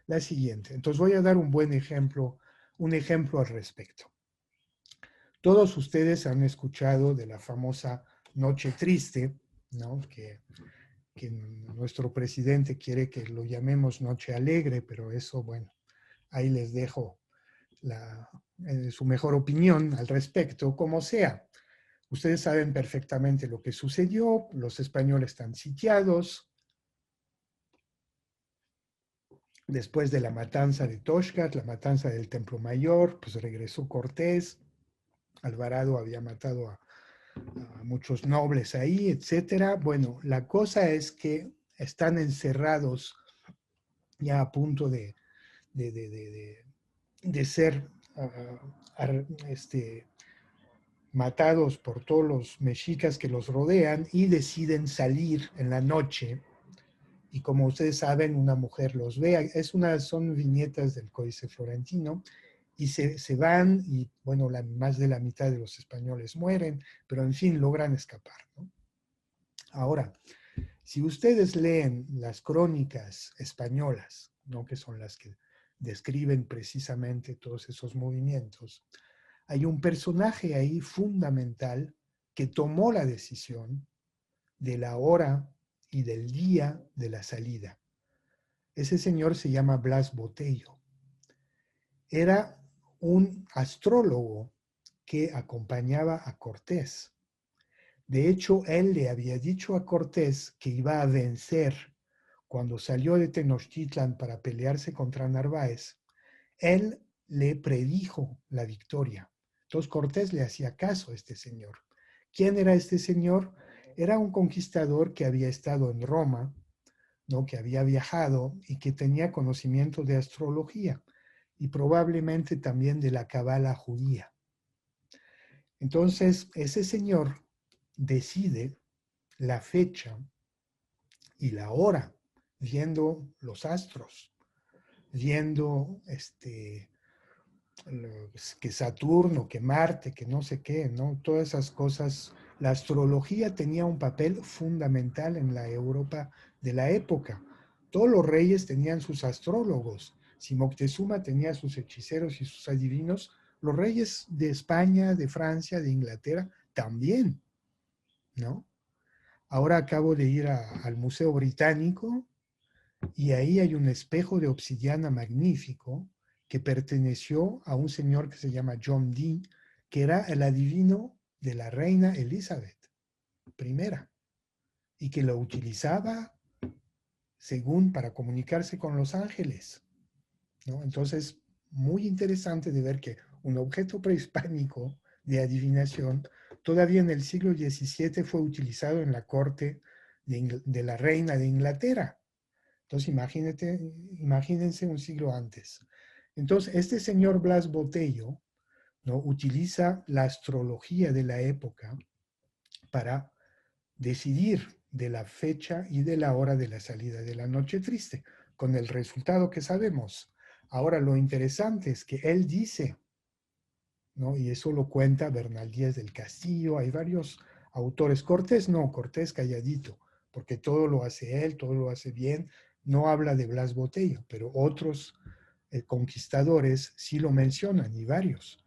La siguiente. Entonces voy a dar un ejemplo al respecto. Todos ustedes han escuchado de la famosa Noche Triste, ¿no? Que nuestro presidente quiere que lo llamemos Noche Alegre, pero eso, bueno, ahí les dejo su mejor opinión al respecto, como sea. Ustedes saben perfectamente lo que sucedió, los españoles están sitiados. Después de la matanza de Toxtla, la matanza del Templo Mayor, pues regresó Cortés. Alvarado había matado a muchos nobles ahí, etcétera. Bueno, la cosa es que están encerrados ya a punto de ser matados por todos los mexicas que los rodean y deciden salir en la noche. Y como ustedes saben, una mujer los ve. Son viñetas del Códice Florentino. Y se van y, bueno, más de la mitad de los españoles mueren, pero en fin, logran escapar, ¿no? Ahora, si ustedes leen las crónicas españolas, ¿no? Que son las que describen precisamente todos esos movimientos, hay un personaje ahí fundamental que tomó la decisión de la hora y del día de la salida. Ese señor se llama Blas Botello. Era un astrólogo que acompañaba a Cortés. De hecho, él le había dicho a Cortés que iba a vencer cuando salió de Tenochtitlan para pelearse contra Narváez. Él le predijo la victoria. Entonces Cortés le hacía caso a este señor. ¿Quién era este señor? Era un conquistador que había estado en Roma, ¿no? Que había viajado y que tenía conocimiento de astrología y probablemente también de la cábala judía. Entonces, ese señor decide la fecha y la hora, viendo los astros, viendo que Saturno, que Marte, que no sé qué, ¿no? Todas esas cosas. La astrología tenía un papel fundamental en la Europa de la época. Todos los reyes tenían sus astrólogos. Si Moctezuma tenía sus hechiceros y sus adivinos, los reyes de España, de Francia, de Inglaterra también, ¿no? Ahora acabo de ir al Museo Británico y ahí hay un espejo de obsidiana magnífico que perteneció a un señor que se llama John Dee, que era el adivino de la reina Elizabeth I, y que lo utilizaba según para comunicarse con los ángeles, ¿no? Entonces, muy interesante de ver que un objeto prehispánico de adivinación todavía en el siglo XVII fue utilizado en la corte de la reina de Inglaterra. Entonces, imagínense un siglo antes. Entonces, este señor Blas Botello, ¿no? Utiliza la astrología de la época para decidir de la fecha y de la hora de la salida de la Noche Triste, con el resultado que sabemos. Ahora, lo interesante es que él dice, ¿no? Y eso lo cuenta Bernal Díaz del Castillo, hay varios autores. Cortés no, Cortés calladito, porque todo lo hace él, todo lo hace bien, no habla de Blas Botello, pero otros conquistadores sí lo mencionan, y varios,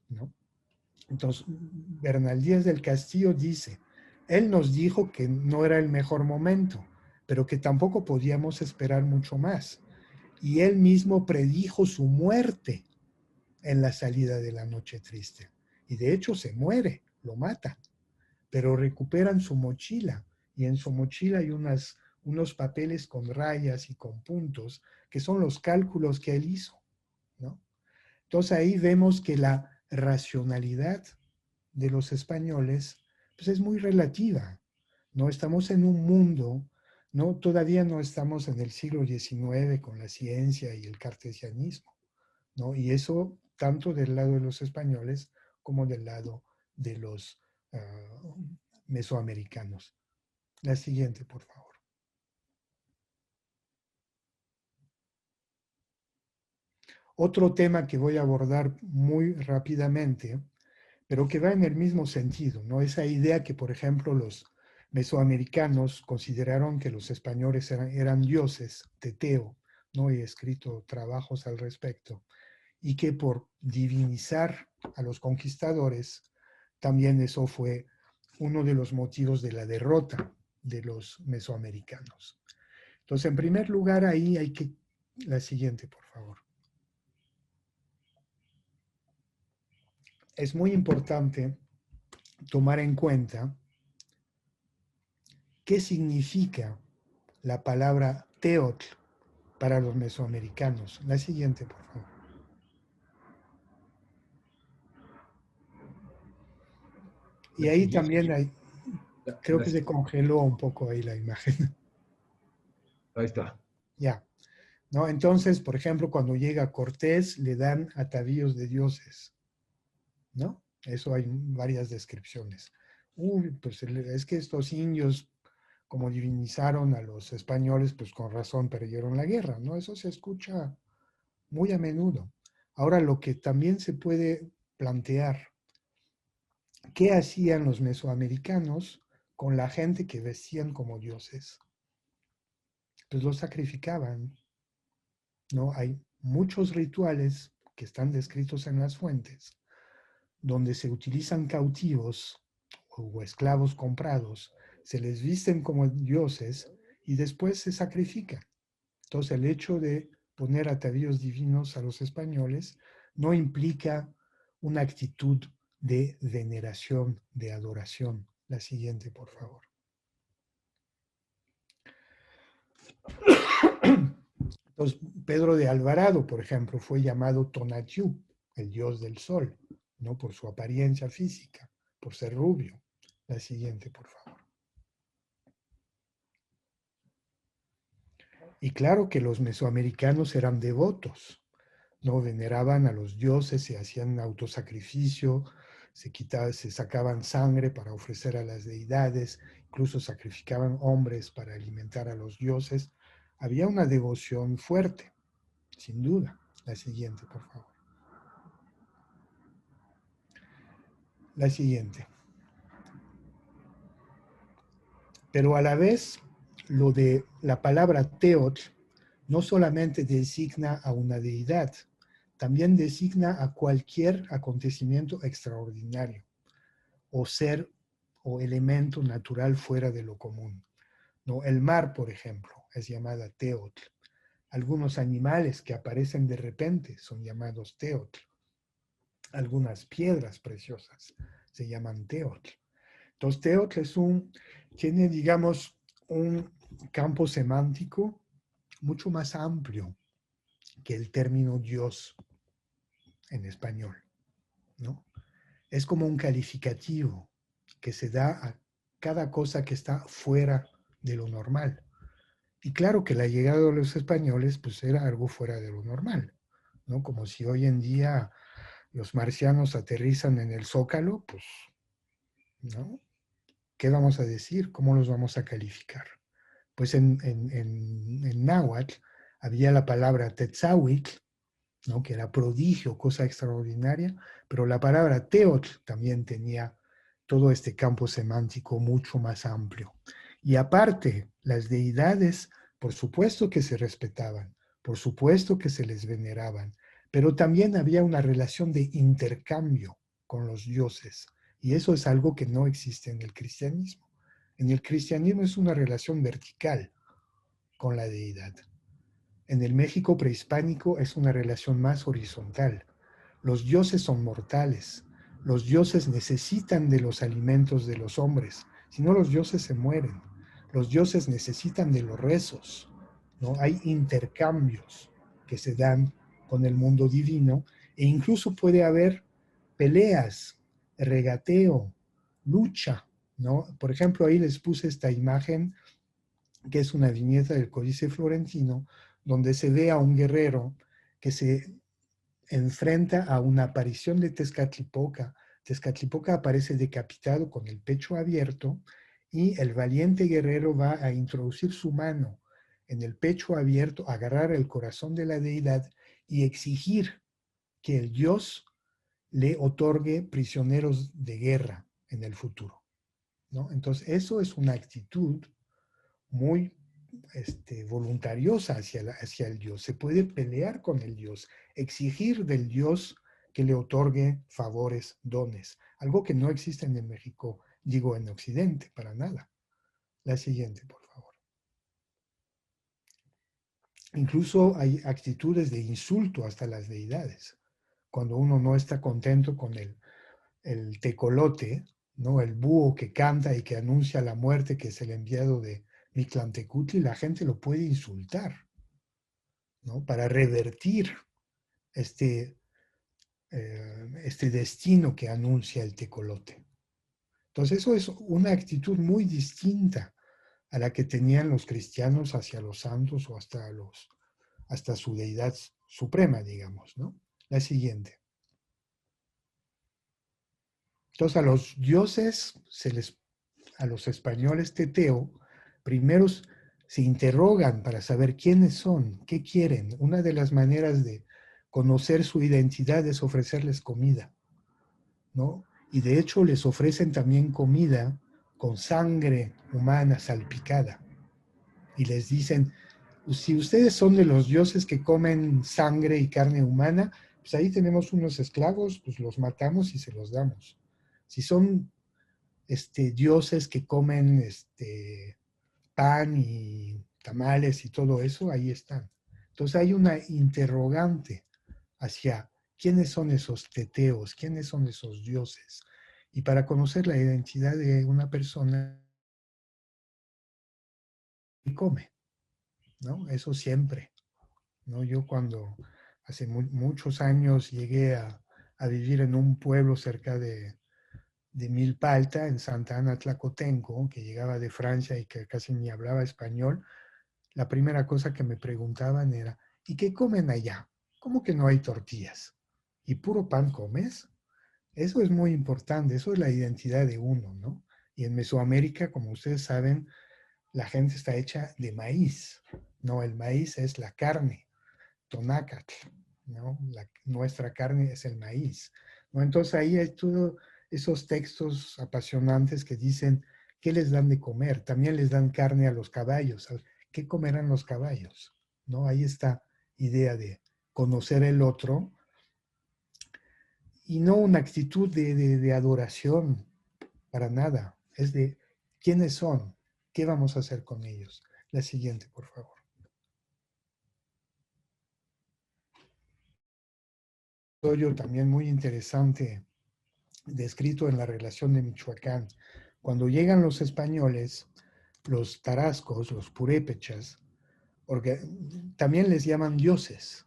¿no? Entonces, Bernal Díaz del Castillo dice, él nos dijo que no era el mejor momento, pero que tampoco podíamos esperar mucho más. Y él mismo predijo su muerte en la salida de la Noche Triste. Y de hecho se muere, lo matan, pero recuperan su mochila. Y en su mochila hay unos papeles con rayas y con puntos, que son los cálculos que él hizo, ¿no? Entonces ahí vemos que la racionalidad de los españoles pues es muy relativa, ¿no? Estamos en un mundo, ¿no? Todavía no estamos en el siglo XIX con la ciencia y el cartesianismo, ¿no? Y eso tanto del lado de los españoles como del lado de los mesoamericanos. La siguiente, por favor. Otro tema que voy a abordar muy rápidamente, pero que va en el mismo sentido, ¿no? Esa idea que, por ejemplo, los mesoamericanos consideraron que los españoles eran dioses, teteo, ¿no? Y he escrito trabajos al respecto, y que por divinizar a los conquistadores, también eso fue uno de los motivos de la derrota de los mesoamericanos. Entonces, en primer lugar, ahí hay que... La siguiente, por favor. Es muy importante tomar en cuenta qué significa la palabra teotl para los mesoamericanos. La siguiente, por favor. Y ahí también hay, creo que se congeló un poco ahí la imagen. Ahí está. Ya. ¿No? Entonces, por ejemplo, cuando llega Cortés, le dan atavíos de dioses, ¿no? Eso hay varias descripciones. Uy, pues es que estos indios, como divinizaron a los españoles, pues con razón perdieron la guerra, ¿no? Eso se escucha muy a menudo. Ahora, lo que también se puede plantear, ¿qué hacían los mesoamericanos con la gente que vestían como dioses? Pues los sacrificaban, ¿no? Hay muchos rituales que están descritos en las fuentes, donde se utilizan cautivos o esclavos comprados, se les visten como dioses y después se sacrifican. Entonces el hecho de poner atavíos divinos a los españoles no implica una actitud de veneración, de adoración. La siguiente, por favor. Entonces, Pedro de Alvarado, por ejemplo, fue llamado Tonatiuh, el dios del sol, ¿no? Por su apariencia física, por ser rubio. La siguiente, por favor. Y claro que los mesoamericanos eran devotos, ¿no? Veneraban a los dioses, se hacían autosacrificio, se sacaban sangre para ofrecer a las deidades, incluso sacrificaban hombres para alimentar a los dioses. Había una devoción fuerte, sin duda. La siguiente, por favor. La siguiente. Pero a la vez, lo de la palabra teotl no solamente designa a una deidad, también designa a cualquier acontecimiento extraordinario o ser o elemento natural fuera de lo común, ¿no? El mar, por ejemplo, es llamada teotl. Algunos animales que aparecen de repente son llamados teotl. Algunas piedras preciosas se llaman teotl. Entonces, teotl tiene, digamos, un campo semántico mucho más amplio que el término Dios en español, ¿no? Es como un calificativo que se da a cada cosa que está fuera de lo normal. Y claro que la llegada de los españoles pues era algo fuera de lo normal, ¿no? Como si hoy en día los marcianos aterrizan en el Zócalo, pues, ¿no? ¿Qué vamos a decir? ¿Cómo los vamos a calificar? Pues en náhuatl había la palabra Tetzahuitl, ¿no? Que era prodigio, cosa extraordinaria, pero la palabra teotl también tenía todo este campo semántico mucho más amplio. Y aparte, las deidades, por supuesto que se respetaban, por supuesto que se les veneraban, pero también había una relación de intercambio con los dioses. Y eso es algo que no existe en el cristianismo. En el cristianismo es una relación vertical con la deidad. En el México prehispánico es una relación más horizontal. Los dioses son mortales. Los dioses necesitan de los alimentos de los hombres. Si no, los dioses se mueren. Los dioses necesitan de los rezos, ¿no? Hay intercambios que se dan con el mundo divino, e incluso puede haber peleas, regateo, lucha, ¿no? Por ejemplo, ahí les puse esta imagen, que es una viñeta del Códice Florentino, donde se ve a un guerrero que se enfrenta a una aparición de Tezcatlipoca. Tezcatlipoca aparece decapitado con el pecho abierto y el valiente guerrero va a introducir su mano en el pecho abierto, agarrar el corazón de la deidad y exigir que el dios le otorgue prisioneros de guerra en el futuro, ¿no? Entonces, eso es una actitud muy voluntariosa hacia el Dios. Se puede pelear con el Dios, exigir del Dios que le otorgue favores, dones. Algo que no existe en México, digo en Occidente, para nada. La siguiente, por favor. Incluso hay actitudes de insulto hasta las deidades. Cuando uno no está contento con el tecolote, ¿no? El búho que canta y que anuncia la muerte, que es el enviado de Mictlantecutli, la gente lo puede insultar, ¿no? Para revertir este, este destino que anuncia el tecolote. Entonces eso es una actitud muy distinta a la que tenían los cristianos hacia los santos o hasta su deidad suprema, digamos, ¿no? La siguiente. Entonces a los dioses, a los españoles teteo, primero se interrogan para saber quiénes son, qué quieren. Una de las maneras de conocer su identidad es ofrecerles comida, ¿no? Y de hecho les ofrecen también comida con sangre humana salpicada. Y les dicen, si ustedes son de los dioses que comen sangre y carne humana, pues ahí tenemos unos esclavos, pues los matamos y se los damos. Si son dioses que comen pan y tamales y todo eso, ahí están. Entonces hay una interrogante hacia quiénes son esos teteos, quiénes son esos dioses. Y para conocer la identidad de una persona, y come, ¿no? Eso siempre, ¿no? Yo cuando hace muchos años llegué a vivir en un pueblo cerca de Milpalta, en Santa Ana Tlacotenco, que llegaba de Francia y que casi ni hablaba español, la primera cosa que me preguntaban era, ¿y qué comen allá? ¿Cómo que no hay tortillas? ¿Y puro pan comes? Eso es muy importante, eso es la identidad de uno, ¿no? Y en Mesoamérica, como ustedes saben, la gente está hecha de maíz, ¿no? El maíz es la carne, tonácatl, ¿no? Nuestra carne es el maíz, ¿no? Entonces ahí hay todos esos textos apasionantes que dicen, ¿qué les dan de comer? También les dan carne a los caballos. ¿Qué comerán los caballos? ¿No? Ahí está idea de conocer el otro y no una actitud de adoración, para nada. Es de quiénes son, qué vamos a hacer con ellos. La siguiente, por favor. Yo también muy interesante, descrito en la relación de Michoacán. Cuando llegan los españoles, los tarascos, los purépechas, porque también les llaman dioses,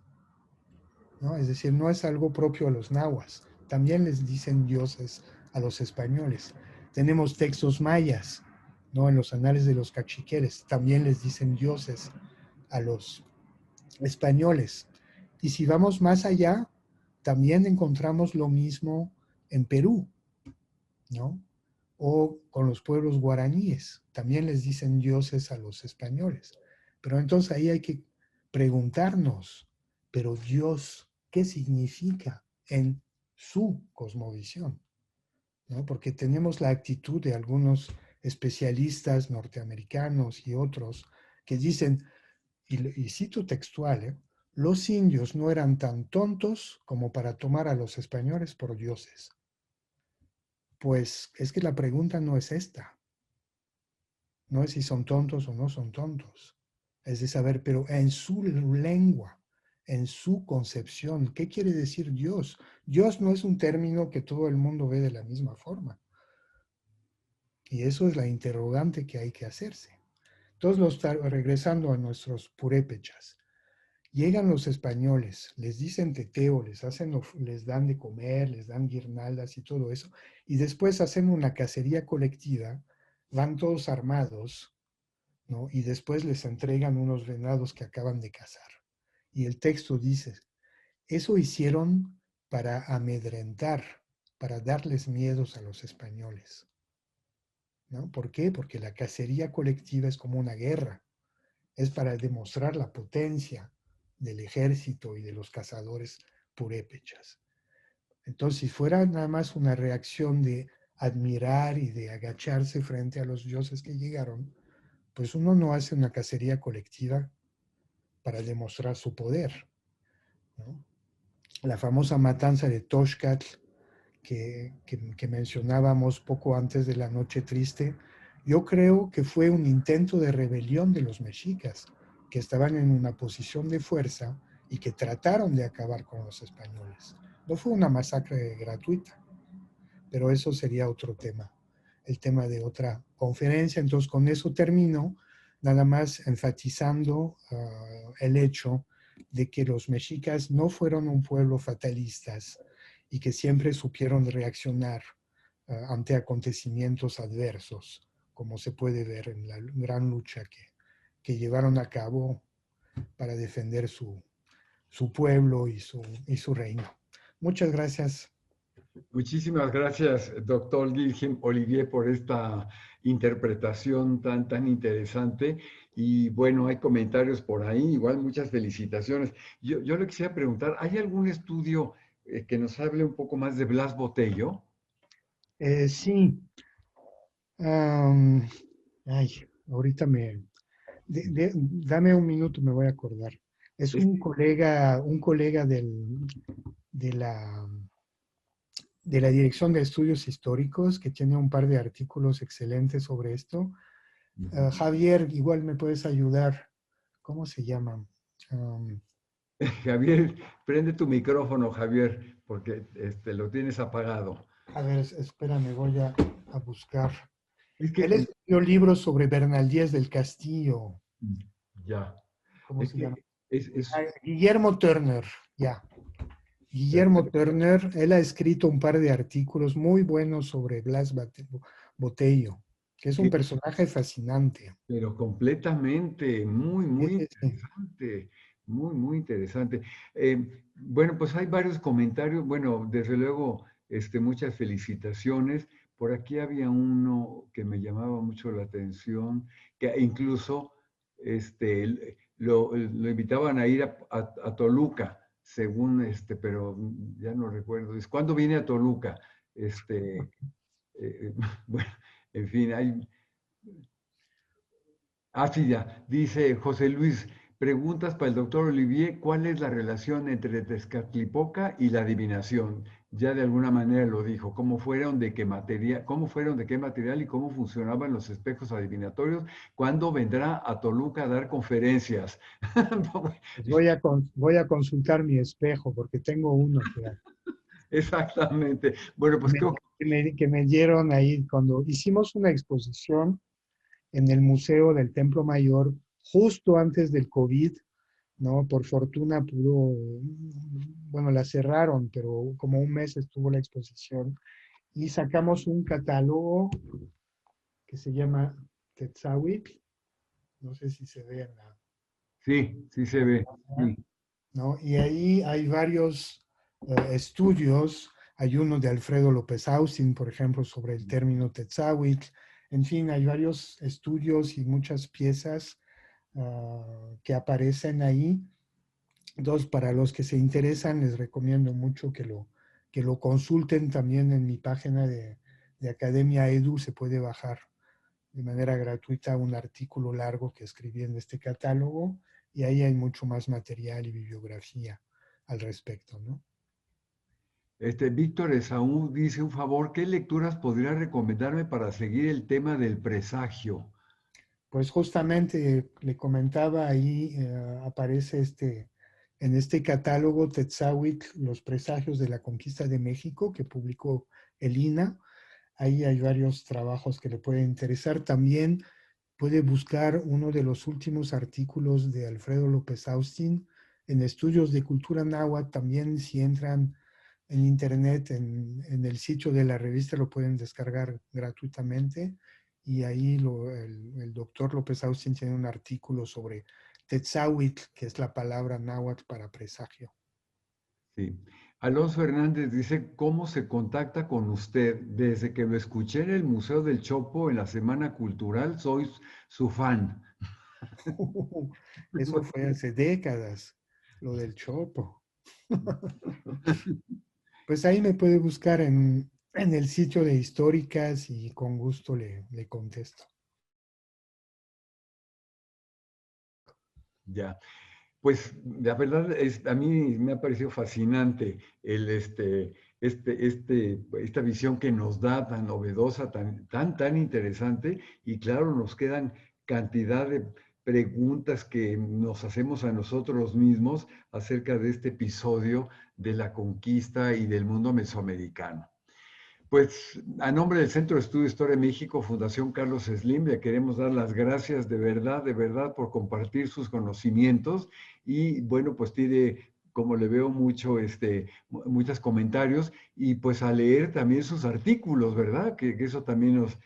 ¿no? Es decir, no es algo propio a los nahuas, también les dicen dioses a los españoles. Tenemos textos mayas, ¿no? En los anales de los cachiqueres, también les dicen dioses a los españoles. Y si vamos más allá, también encontramos lo mismo en Perú, ¿no? O con los pueblos guaraníes, también les dicen dioses a los españoles. Pero entonces ahí hay que preguntarnos, pero Dios, ¿qué significa en su cosmovisión? ¿No? Porque tenemos la actitud de algunos especialistas norteamericanos y otros que dicen, y cito textual, los indios no eran tan tontos como para tomar a los españoles por dioses. Pues es que la pregunta no es esta. No es si son tontos o no son tontos. Es de saber, pero en su lengua, en su concepción, ¿qué quiere decir Dios? Dios no es un término que todo el mundo ve de la misma forma. Y eso es la interrogante que hay que hacerse. Entonces, regresando a nuestros purépechas, Llegan los españoles, les dicen teteo, les dan de comer, les dan guirnaldas y todo eso, y después hacen una cacería colectiva, van todos armados, ¿no? Y después les entregan unos venados que acaban de cazar. Y el texto dice, eso hicieron para amedrentar, para darles miedos a los españoles, ¿no? ¿Por qué? Porque la cacería colectiva es como una guerra, es para demostrar la potencia del ejército y de los cazadores purépechas. Entonces, si fuera nada más una reacción de admirar y de agacharse frente a los dioses que llegaron, pues uno no hace una cacería colectiva para demostrar su poder, ¿no? La famosa matanza de Toshkat que mencionábamos poco antes de la Noche Triste, yo creo que fue un intento de rebelión de los mexicas, que estaban en una posición de fuerza y que trataron de acabar con los españoles. No fue una masacre gratuita, pero eso sería otro tema, el tema de otra conferencia. Entonces, con eso termino, nada más enfatizando el hecho de que los mexicas no fueron un pueblo fatalistas y que siempre supieron reaccionar ante acontecimientos adversos, como se puede ver en la gran lucha que llevaron a cabo para defender su pueblo y su reino. Muchas gracias. Muchísimas gracias, doctor Guilhem Olivier, por esta interpretación tan interesante. Y bueno, hay comentarios por ahí, igual muchas felicitaciones. Yo le quisiera preguntar, ¿hay algún estudio que nos hable un poco más de Blas Botello? Sí. Am, ay, ahorita dame un minuto, me voy a acordar. Es Es un colega de de la Dirección de Estudios Históricos que tiene un par de artículos excelentes sobre esto. Javier, igual me puedes ayudar. ¿Cómo se llama? Um, Javier, prende tu micrófono, Javier, porque lo tienes apagado. a ver, espérame, voy a buscar. Es Él que, escribió libros sobre Bernal Díaz del Castillo. ya, ¿Cómo es se llama? que es Guillermo Turner, ya. Guillermo Turner, él ha escrito un par de artículos muy buenos sobre Botello, que es un que personaje fascinante. Pero completamente, Sí, muy sí, sí. interesante, muy interesante. Bueno, pues hay varios comentarios. Bueno, desde luego, muchas felicitaciones. Por aquí había uno que me llamaba mucho la atención, que incluso lo invitaban a ir a Toluca, según pero ya no recuerdo. ¿Cuándo viene a Toluca? Bueno, en fin, hay sí, ya. Dice José Luis, preguntas para el doctor Olivier, ¿cuál es la relación entre Tezcatlipoca y la adivinación? Ya de alguna manera lo dijo, cómo fueron de qué material y cómo funcionaban los espejos adivinatorios, cuándo vendrá a Toluca a dar conferencias. Pues voy a consultar mi espejo porque tengo uno Exactamente. Bueno, pues creo que que me dieron ahí cuando hicimos una exposición en el Museo del Templo Mayor justo antes del COVID, ¿no? Por fortuna bueno, la cerraron, pero como un mes estuvo la exposición y sacamos un catálogo que se llama Tetzahuitl, no sé si se ve sí se en la ve. página, Sí. ¿no? Y ahí hay varios estudios, hay uno de Alfredo López Austin, por ejemplo, sobre el término Tetzahuitl, en fin, hay varios estudios y muchas piezas que aparecen ahí. Entonces, para los que se interesan, les recomiendo mucho que lo consulten también en mi página de Academia Edu. Se puede bajar de manera gratuita un artículo largo que escribí en este catálogo y ahí hay mucho más material y bibliografía al respecto, ¿no? Víctor Esaú dice un favor, ¿qué lecturas podría recomendarme para seguir el tema del presagio? Pues justamente le comentaba ahí, aparece en este catálogo Tetzahuitl, Los presagios de la conquista de México, que publicó el INA. Ahí hay varios trabajos que le pueden interesar. También puede buscar uno de los últimos artículos de Alfredo López Austin, en estudios de cultura náhuatl. También si entran en internet, en el sitio de la revista, lo pueden descargar gratuitamente. Y ahí el doctor López Austin tiene un artículo sobre Tetzahuitl, que es la palabra náhuatl para presagio. Sí. Alonso Hernández dice, ¿cómo se contacta con usted? Desde que lo escuché en el Museo del Chopo en la Semana Cultural, soy su fan. Eso fue hace décadas, lo del Chopo. Pues ahí me puede buscar en el sitio de Históricas y con gusto le contesto. Ya. Pues la verdad es, a mí me ha parecido fascinante esta visión que nos da tan novedosa, tan interesante, y claro, nos quedan cantidad de preguntas que nos hacemos a nosotros mismos acerca de este episodio de la conquista y del mundo mesoamericano. Pues a nombre del Centro de Estudio de Historia de México, Fundación Carlos Slim, le queremos dar las gracias de verdad, por compartir sus conocimientos y bueno, pues tiene, como le veo mucho, muchos comentarios y pues a leer también sus artículos, ¿verdad? Que eso también nos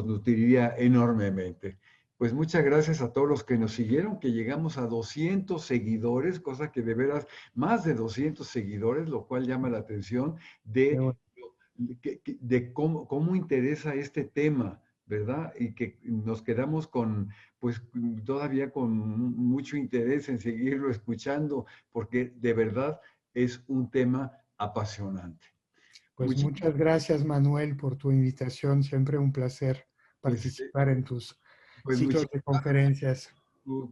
nutriría enormemente. Pues muchas gracias a todos los que nos siguieron, que llegamos a 200 seguidores, cosa que de veras, más de 200 seguidores, lo cual llama la atención de, de cómo interesa este tema, ¿verdad? Y que nos quedamos con, pues todavía con mucho interés en seguirlo escuchando, porque de verdad es un tema apasionante. Pues muchas gracias, Manuel, por tu invitación. Siempre un placer Pues, participar en tus pues ciclos de conferencias.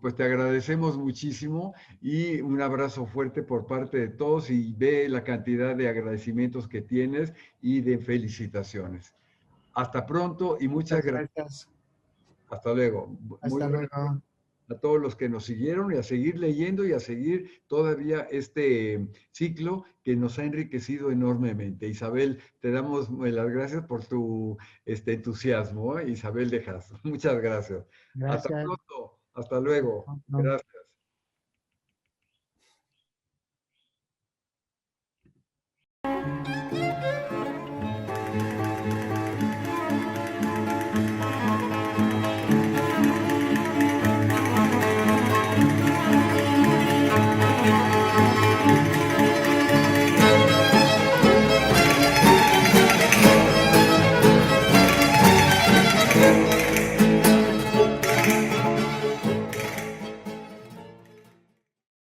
Pues te agradecemos muchísimo y un abrazo fuerte por parte de todos y ve la cantidad de agradecimientos que tienes y de felicitaciones. Hasta pronto y muchas gracias. Hasta luego. Muy Hasta buenas luego. a todos los que nos siguieron y a seguir leyendo y a seguir todavía este ciclo que nos ha enriquecido enormemente. Isabel, te damos las gracias por tu entusiasmo, Isabel de Haas. Muchas gracias. Hasta Gracias. pronto. Hasta luego. Gracias.